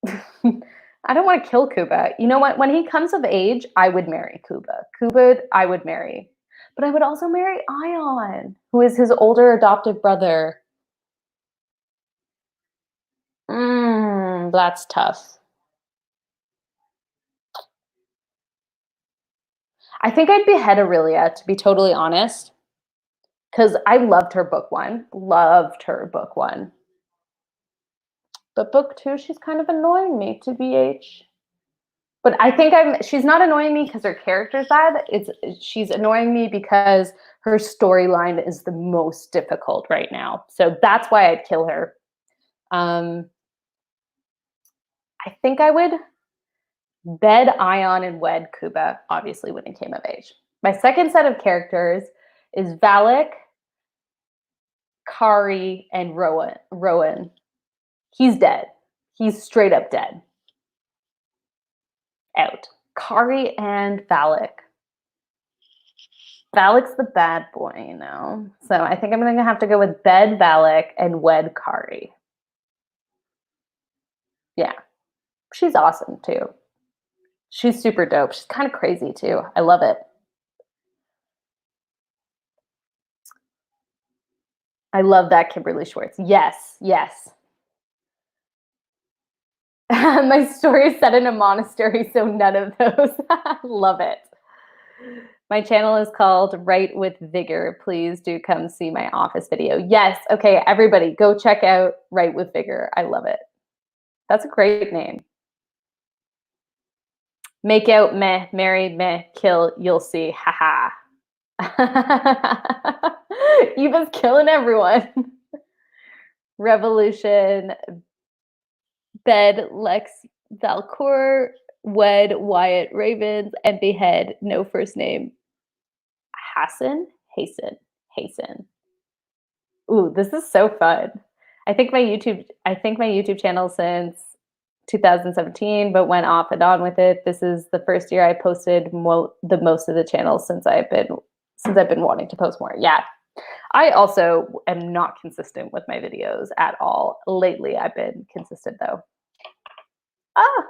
I don't want to kill Kuba. You know what? When he comes of age, I would marry Kuba. Kuba, I would marry. But I would also marry Ion, who is his older adoptive brother. That's tough. I think I'd behead Aurelia, to be totally honest, because I loved her book 1. Loved her book 1. But book 2, she's kind of annoying me, to BH. But I think she's not annoying me because her character's bad. She's annoying me because her storyline is the most difficult right now. So that's why I'd kill her. I think I would bed Ion and wed Kuba, obviously, when he came of age. My second set of characters is Valak, Kari, and Rowan. He's dead. He's straight up dead. Out. Kari and Valak. Valak's the bad boy, you know. So I think I'm going to have to go with bed Valak and wed Kari. Yeah. She's awesome, too. She's super dope. She's kind of crazy, too. I love it. I love that, Kimberly Schwartz. Yes, yes. My story is set in a monastery, so none of those. Love it. My channel is called Write with Vigor. Please do come see my office video. Yes. Okay, everybody, go check out Write with Vigor. I love it. That's a great name. Make out meh, marry meh, kill, you'll see. Haha. Eva's killing everyone. Revolution. Bed Lex Valcour, wed Wyatt Ravens, and behead no first name. Hasten. Ooh, this is so fun. I think my YouTube channel since 2017, but went off and on with it. This is the first year I posted the most of the channels since I've been wanting to post more. Yeah. I also am not consistent with my videos at all. Lately, I've been consistent though. Ah!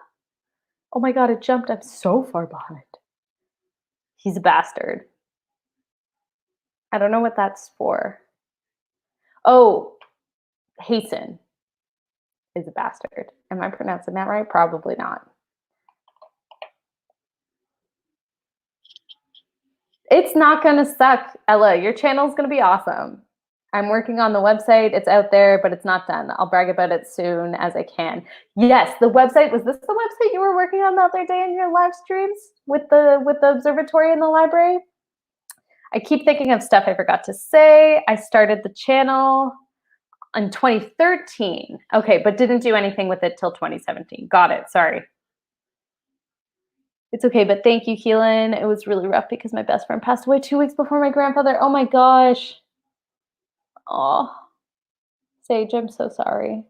Oh my god, it jumped. I'm so far behind. He's a bastard. I don't know what that's for. Oh, Hasten is a bastard. Am I pronouncing that right? Probably not. It's not going to suck, Ella. Your channel's going to be awesome. I'm working on the website. It's out there, but it's not done. I'll brag about it soon as I can. Yes, the website. Was this the website you were working on the other day in your live streams with the observatory in the library? I keep thinking of stuff I forgot to say. I started the channel in 2013. Okay, but didn't do anything with it till 2017. Got it. Sorry. It's okay, but thank you, Keelan. It was really rough because my best friend passed away 2 weeks before my grandfather. Oh my gosh. Oh, Sage, I'm so sorry.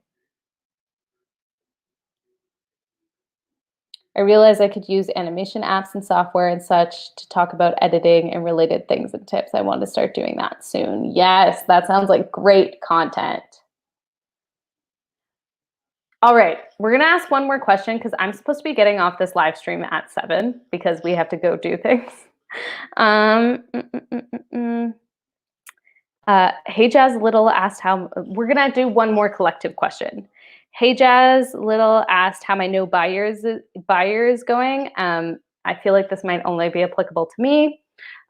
I realized I could use animation apps and software and such to talk about editing and related things and tips. I want to start doing that soon. Yes, that sounds like great content. All right, we're going to ask one more question because I'm supposed to be getting off this live stream at 7 because we have to go do things. Hey Jazz Little asked how, we're going to do one more collective question. Hey Jazz Little asked how my no buyer is going. I feel like this might only be applicable to me.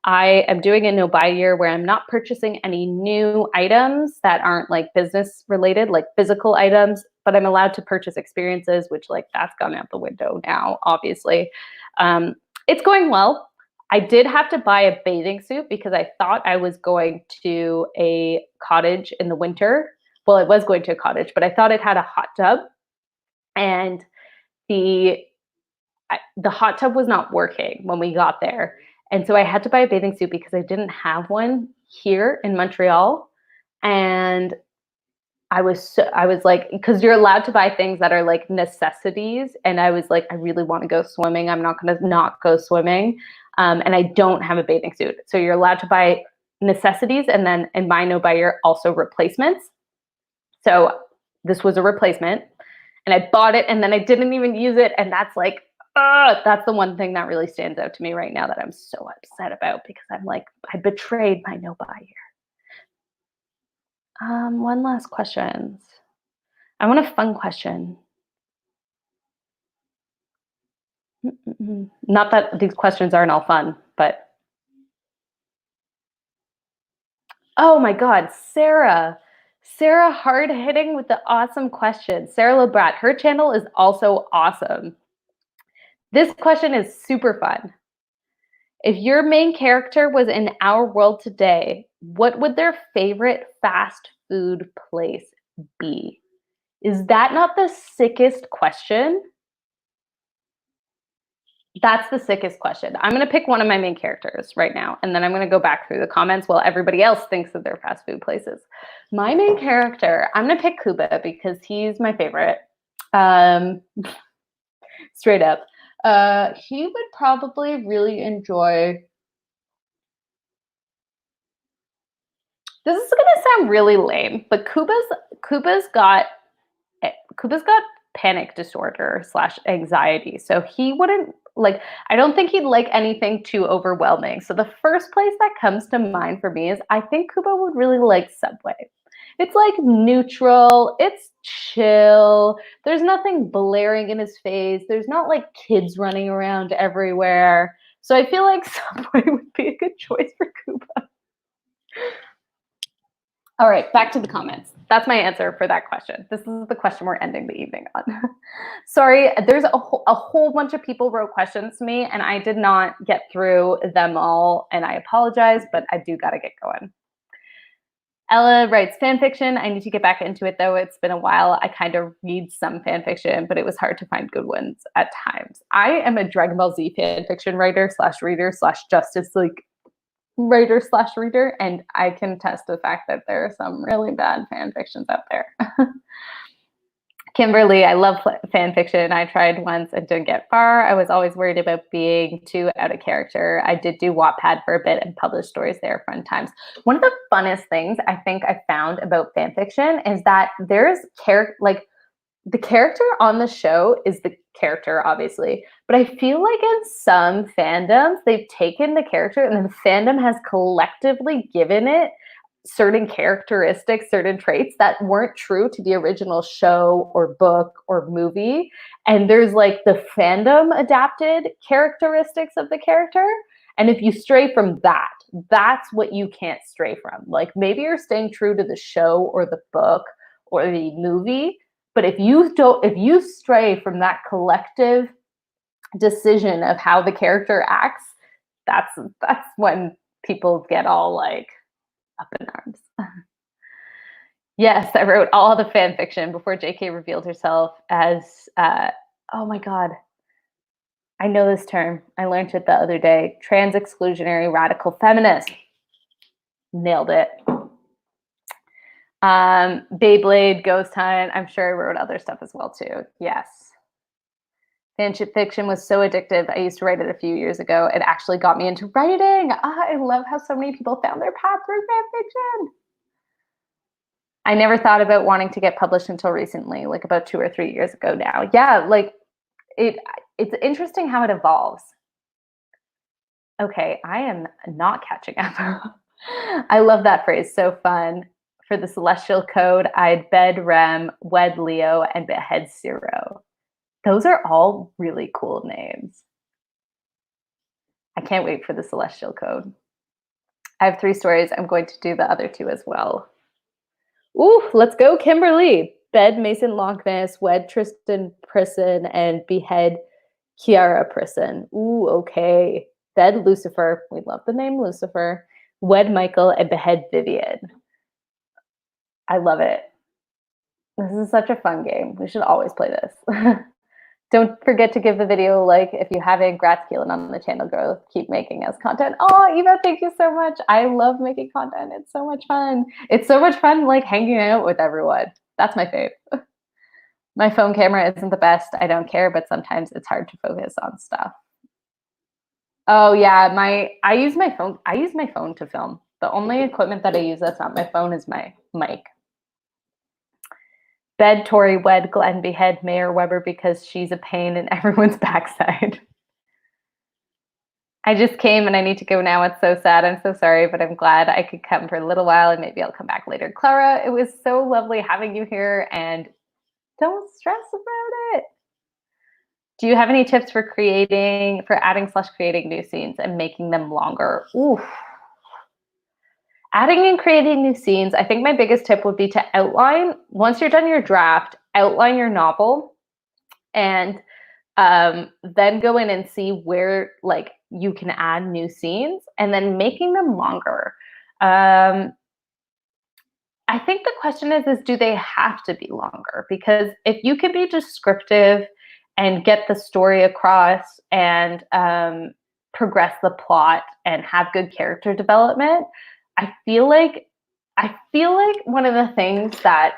I am doing a no buy year where I'm not purchasing any new items that aren't like business related, like physical items, but I'm allowed to purchase experiences, which like that's gone out the window now, obviously. It's going well. I did have to buy a bathing suit because I thought I was going to a cottage in the winter. Well, I was going to a cottage, but I thought it had a hot tub, and the hot tub was not working when we got there. And so I had to buy a bathing suit because I didn't have one here in Montreal. And I was like, because you're allowed to buy things that are like necessities. And I was like, I really want to go swimming. I'm not going to not go swimming. And I don't have a bathing suit. So you're allowed to buy necessities. And then in my no buyer, also replacements. So this was a replacement. And I bought it and then I didn't even use it. And that's like, that's the one thing that really stands out to me right now that I'm so upset about because I'm like, I betrayed my no buyer. One last question. I want a fun question. Not that these questions aren't all fun, but. Oh my God, Sarah. Sarah hard hitting with the awesome question. Sarah LeBrat, her channel is also awesome. This question is super fun. If your main character was in our world today, what would their favorite fast food place be? Is that not the sickest question? That's the sickest question. I'm going to pick one of my main characters right now, and then I'm going to go back through the comments while everybody else thinks of their fast food places. My main character, I'm going to pick Kuba because he's my favorite. Straight up. He would probably really enjoy. This is going to sound really lame, but Kuba's got panic disorder / anxiety. So he wouldn't like, I don't think he'd like anything too overwhelming. So the first place that comes to mind for me is I think Kuba would really like Subway. It's like neutral, it's chill. There's nothing blaring in his face. There's not like kids running around everywhere. So I feel like Subway would be a good choice for Kuba. All right, back to the comments. That's my answer for that question. This is the question we're ending the evening on. Sorry, there's a whole bunch of people wrote questions to me, and I did not get through them all, and I apologize, but I do got to get going. Ella writes fan fiction. I need to get back into it, though. It's been a while. I kind of read some fan fiction, but it was hard to find good ones at times. I am a Dragon Ball Z fan fiction writer / reader / Justice League writer / reader, and I can attest to the fact that there are some really bad fan fictions out there. Kimberly, I love fan fiction. I tried once and didn't get far. I was always worried about being too out of character. I did do Wattpad for a bit and published stories there, fun times. One of the funnest things I think I found about fan fiction is that there's the character on the show is the character, obviously, but I feel like in some fandoms, they've taken the character and then the fandom has collectively given it certain characteristics, certain traits that weren't true to the original show or book or movie. And there's like the fandom adapted characteristics of the character. And if you stray from that, that's what you can't stray from. Like maybe you're staying true to the show or the book or the movie, but if you stray from that collective decision of how the character acts, that's when people get all like up in arms. Yes, I wrote all the fan fiction before JK revealed herself as oh my god. I know this term. I learned it the other day. Trans exclusionary radical feminist. Nailed it. Beyblade, Ghost Hunt. I'm sure I wrote other stuff as well too. Yes. Fan fiction was so addictive. I used to write it a few years ago. It actually got me into writing. I love how so many people found their path through fan fiction. I never thought about wanting to get published until recently, like about 2 or 3 years ago now. Yeah, like it's interesting how it evolves. Okay, I am not catching up. I love that phrase. So fun. For the celestial code, I'd bed Rem, wed Leo, and behead Zero. Those are all really cool names. I can't wait for the celestial code. I have 3 stories. I'm going to do the other 2 as well. Ooh, let's go, Kimberly. Bed Mason Lonkness, wed Tristan Prisson, and behead Kiara Prisson. Ooh, okay. Bed Lucifer. We love the name Lucifer. Wed Michael and behead Vivian. I love it. This is such a fun game. We should always play this. Don't forget to give the video a like if you haven't. Grats Keelan on the channel growth. Keep making us content. Oh, Eva, thank you so much. I love making content. It's so much fun. It's so much fun like hanging out with everyone. That's my fave. My phone camera isn't the best. I don't care, but sometimes it's hard to focus on stuff. Oh yeah, I use my phone to film. The only equipment that I use that's not my phone is my mic. Bed Tori, wed Glenn, behead Mayor Weber because she's a pain in everyone's backside. I just came and I need to go now. It's so sad. I'm so sorry, but I'm glad I could come for a little while and maybe I'll come back later. Clara, it was so lovely having you here and don't stress about it. Do you have any tips for adding / creating new scenes and making them longer? Oof. Adding and creating new scenes, I think my biggest tip would be to outline, once you're done your draft, outline your novel and then go in and see where like you can add new scenes and then making them longer. I think the question is do they have to be longer? Because if you can be descriptive and get the story across and progress the plot and have good character development, I feel like one of the things that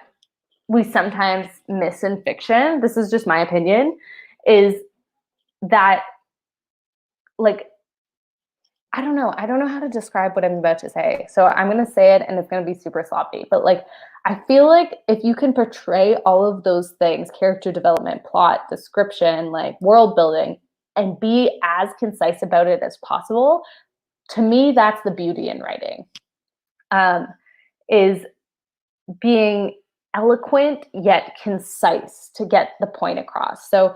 we sometimes miss in fiction, this is just my opinion, is that like I don't know how to describe what I'm about to say. So I'm going to say it and it's going to be super sloppy, but like I feel like if you can portray all of those things, character development, plot, description, like world building, and be as concise about it as possible, to me that's the beauty in writing. Is being eloquent yet concise to get the point across. So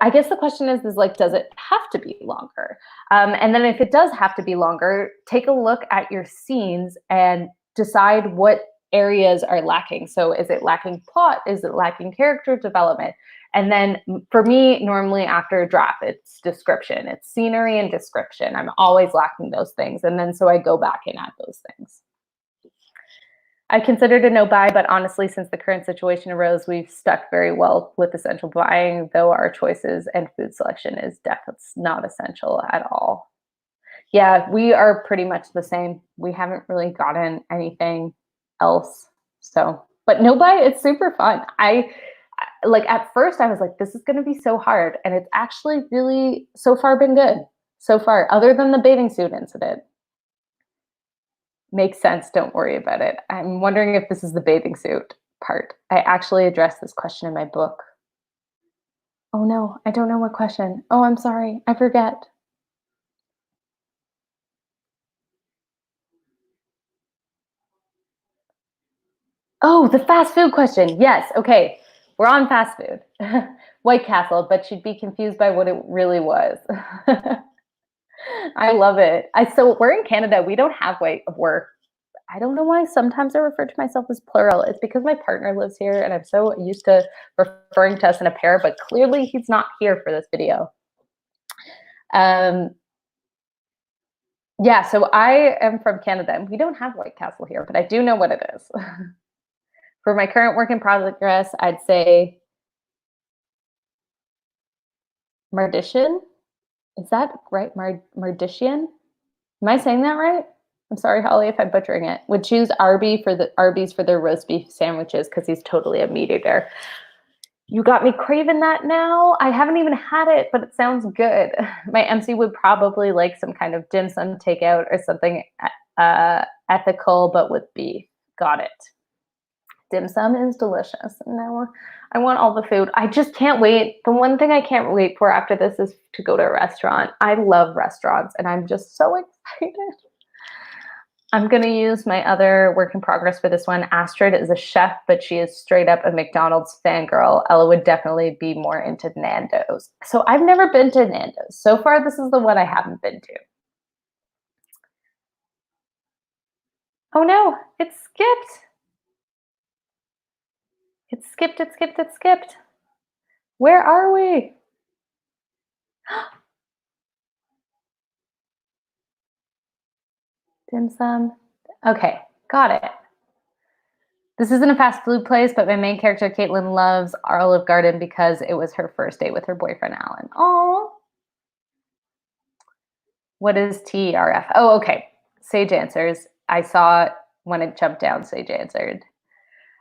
I guess the question is like, does it have to be longer? And then if it does have to be longer, take a look at your scenes and decide what areas are lacking. So is it lacking plot? Is it lacking character development? And then for me, normally after a draft, it's description, it's scenery and description. I'm always lacking those things. And then so I go back and add those things. I considered a no buy, but honestly, since the current situation arose, we've stuck very well with essential buying, though our choices and food selection is definitely not essential at all. Yeah, we are pretty much the same. We haven't really gotten anything else. So, but no buy, it's super fun. I like at first I was like, this is going to be so hard. And it's actually really so far been good so far, other than the bathing suit incident. Makes sense. Don't worry about it. I'm wondering if this is the bathing suit part. I actually addressed this question in my book. Oh no, I don't know what question. Oh, I'm sorry. I forget. Oh, the fast food question. Yes. Okay. We're on fast food. White Castle, but she'd be confused by what it really was. I love it. So we're in Canada. We don't have I don't know why sometimes I refer to myself as plural. It's because my partner lives here and I'm so used to referring to us in a pair, but clearly he's not here for this video. Yeah, so I am from Canada and we don't have White Castle here, but I do know what it is. For my current work in progress, I'd say Mardishian. Is that right? Mardishian? Am I saying that right? I'm sorry, Holly, if I'm butchering it. Would choose Arby's for their roast beef sandwiches because he's totally a meat eater. You got me craving that now. I haven't even had it, but it sounds good. My MC would probably like some kind of dim sum takeout or something ethical, but with beef. Got it. Dim sum is delicious. And now I want all the food. I just can't wait. The one thing I can't wait for after this is to go to a restaurant. I love restaurants and I'm just so excited. I'm going to use my other work in progress for this one. Astrid is a chef, but she is straight up a McDonald's fangirl. Ella would definitely be more into Nando's. So I've never been to Nando's. So far, this is the one I haven't been to. Oh no, it skipped. It skipped. Where are we? Dim sum. Okay, got it. This isn't a fast food place, but my main character, Caitlin, loves Olive Garden because it was her first date with her boyfriend, Alan. Oh. What is TRF? Oh, okay. Sage answers. I saw when it jumped down, Sage answered.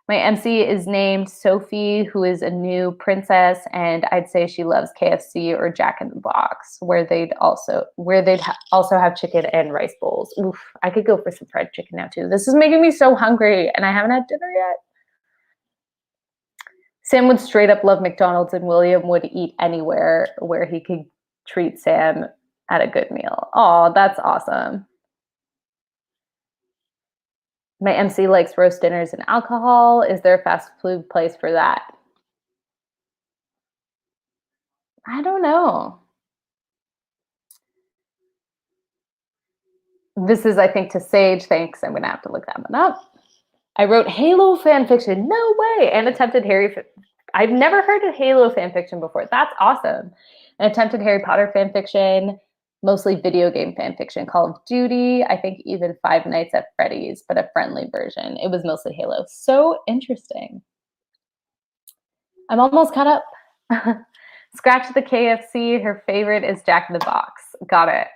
My MC is named Sophie, who is a new princess, and I'd say she loves KFC or Jack in the Box, where they'd also have chicken and rice bowls. Oof, I could go for some fried chicken now too. This is making me so hungry, and I haven't had dinner yet. Sam would straight up love McDonald's, and William would eat anywhere where he could treat Sam at a good meal. Oh, that's awesome. My MC likes roast dinners and alcohol. Is there a fast food place for that? I don't know. This is, I think, to Sage. Thanks. I'm going to have to look that one up. I wrote Halo fan fiction. No way. And attempted Harry I've never heard of Halo fan fiction before. That's awesome. An attempted Harry Potter fan fiction, mostly video game fan fiction, Call of Duty, I think even Five Nights at Freddy's, but a friendly version. It was mostly Halo. So interesting. I'm almost caught up. Scratch the KFC. Her favorite is Jack in the Box. Got it.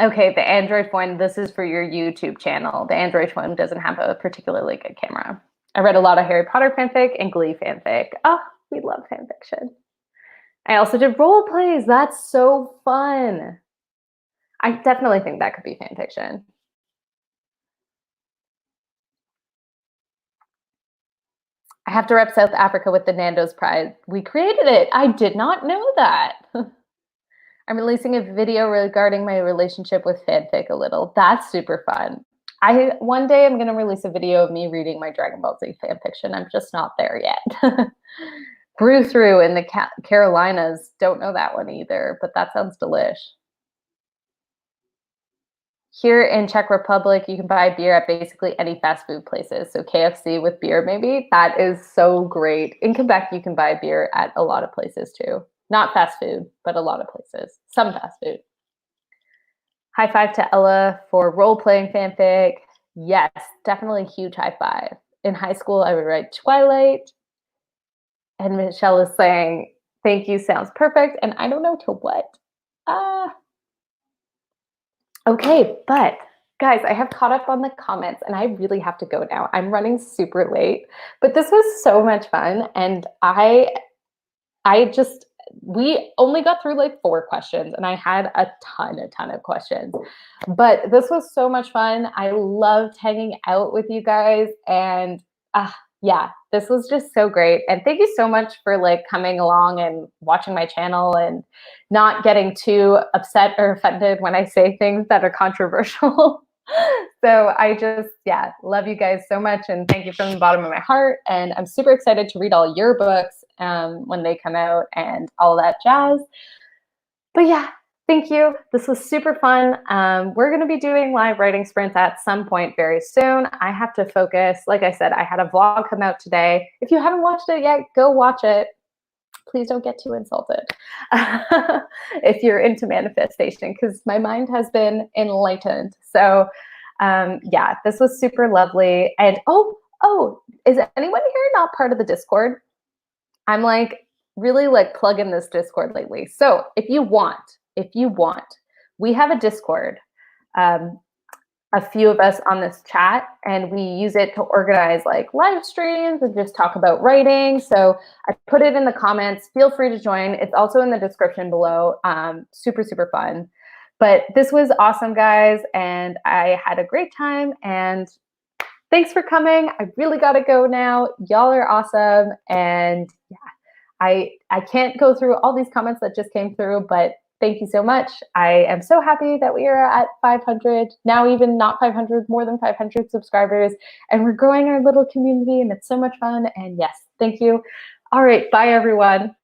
Okay, the Android phone, this is for your YouTube channel. The Android phone doesn't have a particularly good camera. I read a lot of Harry Potter fanfic and Glee fanfic. Oh, we love fanfiction. I also did role plays. That's so fun. I definitely think that could be fanfiction. I have to rep South Africa with the Nando's Prize. We created it. I did not know that. I'm releasing a video regarding my relationship with fanfic a little. That's super fun. One day I'm going to release a video of me reading my Dragon Ball Z fanfiction. I'm just not there yet. Brew Through in the Carolinas. Don't know that one either, but that sounds delish. Here in Czech Republic, you can buy beer at basically any fast food places. So KFC with beer, maybe. That is so great. In Quebec, you can buy beer at a lot of places too. Not fast food, but a lot of places. Some fast food. High five to Ella for role-playing fanfic. Yes, definitely huge high five. In high school, I would write Twilight. And Michelle is saying, thank you, sounds perfect. And I don't know to what. Okay, but guys, I have caught up on the comments and I really have to go now. I'm running super late, but this was so much fun. And we only got through like 4 questions and I had a ton of questions, but this was so much fun. I loved hanging out with you guys and yeah, this was just so great. And thank you so much for like coming along and watching my channel and not getting too upset or offended when I say things that are controversial. So I just, yeah, love you guys so much. And thank you from the bottom of my heart. And I'm super excited to read all your books when they come out and all that jazz. But yeah, thank you. This was super fun. We're going to be doing live writing sprints at some point very soon. I have to focus. Like I said, I had a vlog come out today. If you haven't watched it yet, go watch it. Please don't get too insulted if you're into manifestation, because my mind has been enlightened. So yeah, this was super lovely. And oh, is anyone here not part of the Discord? I'm like really like plugging this Discord lately. So if you want, we have a Discord, a few of us on this chat, and we use it to organize like live streams and just talk about writing. So I put it in the comments. Feel free to join. It's also in the description below. Super, super fun. But this was awesome, guys, and I had a great time. And thanks for coming. I really got to go now. Y'all are awesome. And yeah, I can't go through all these comments that just came through, but thank you so much. I am so happy that we are at 500, now even not 500, more than 500 subscribers, and we're growing our little community, and it's so much fun. And yes, thank you. All right, bye everyone.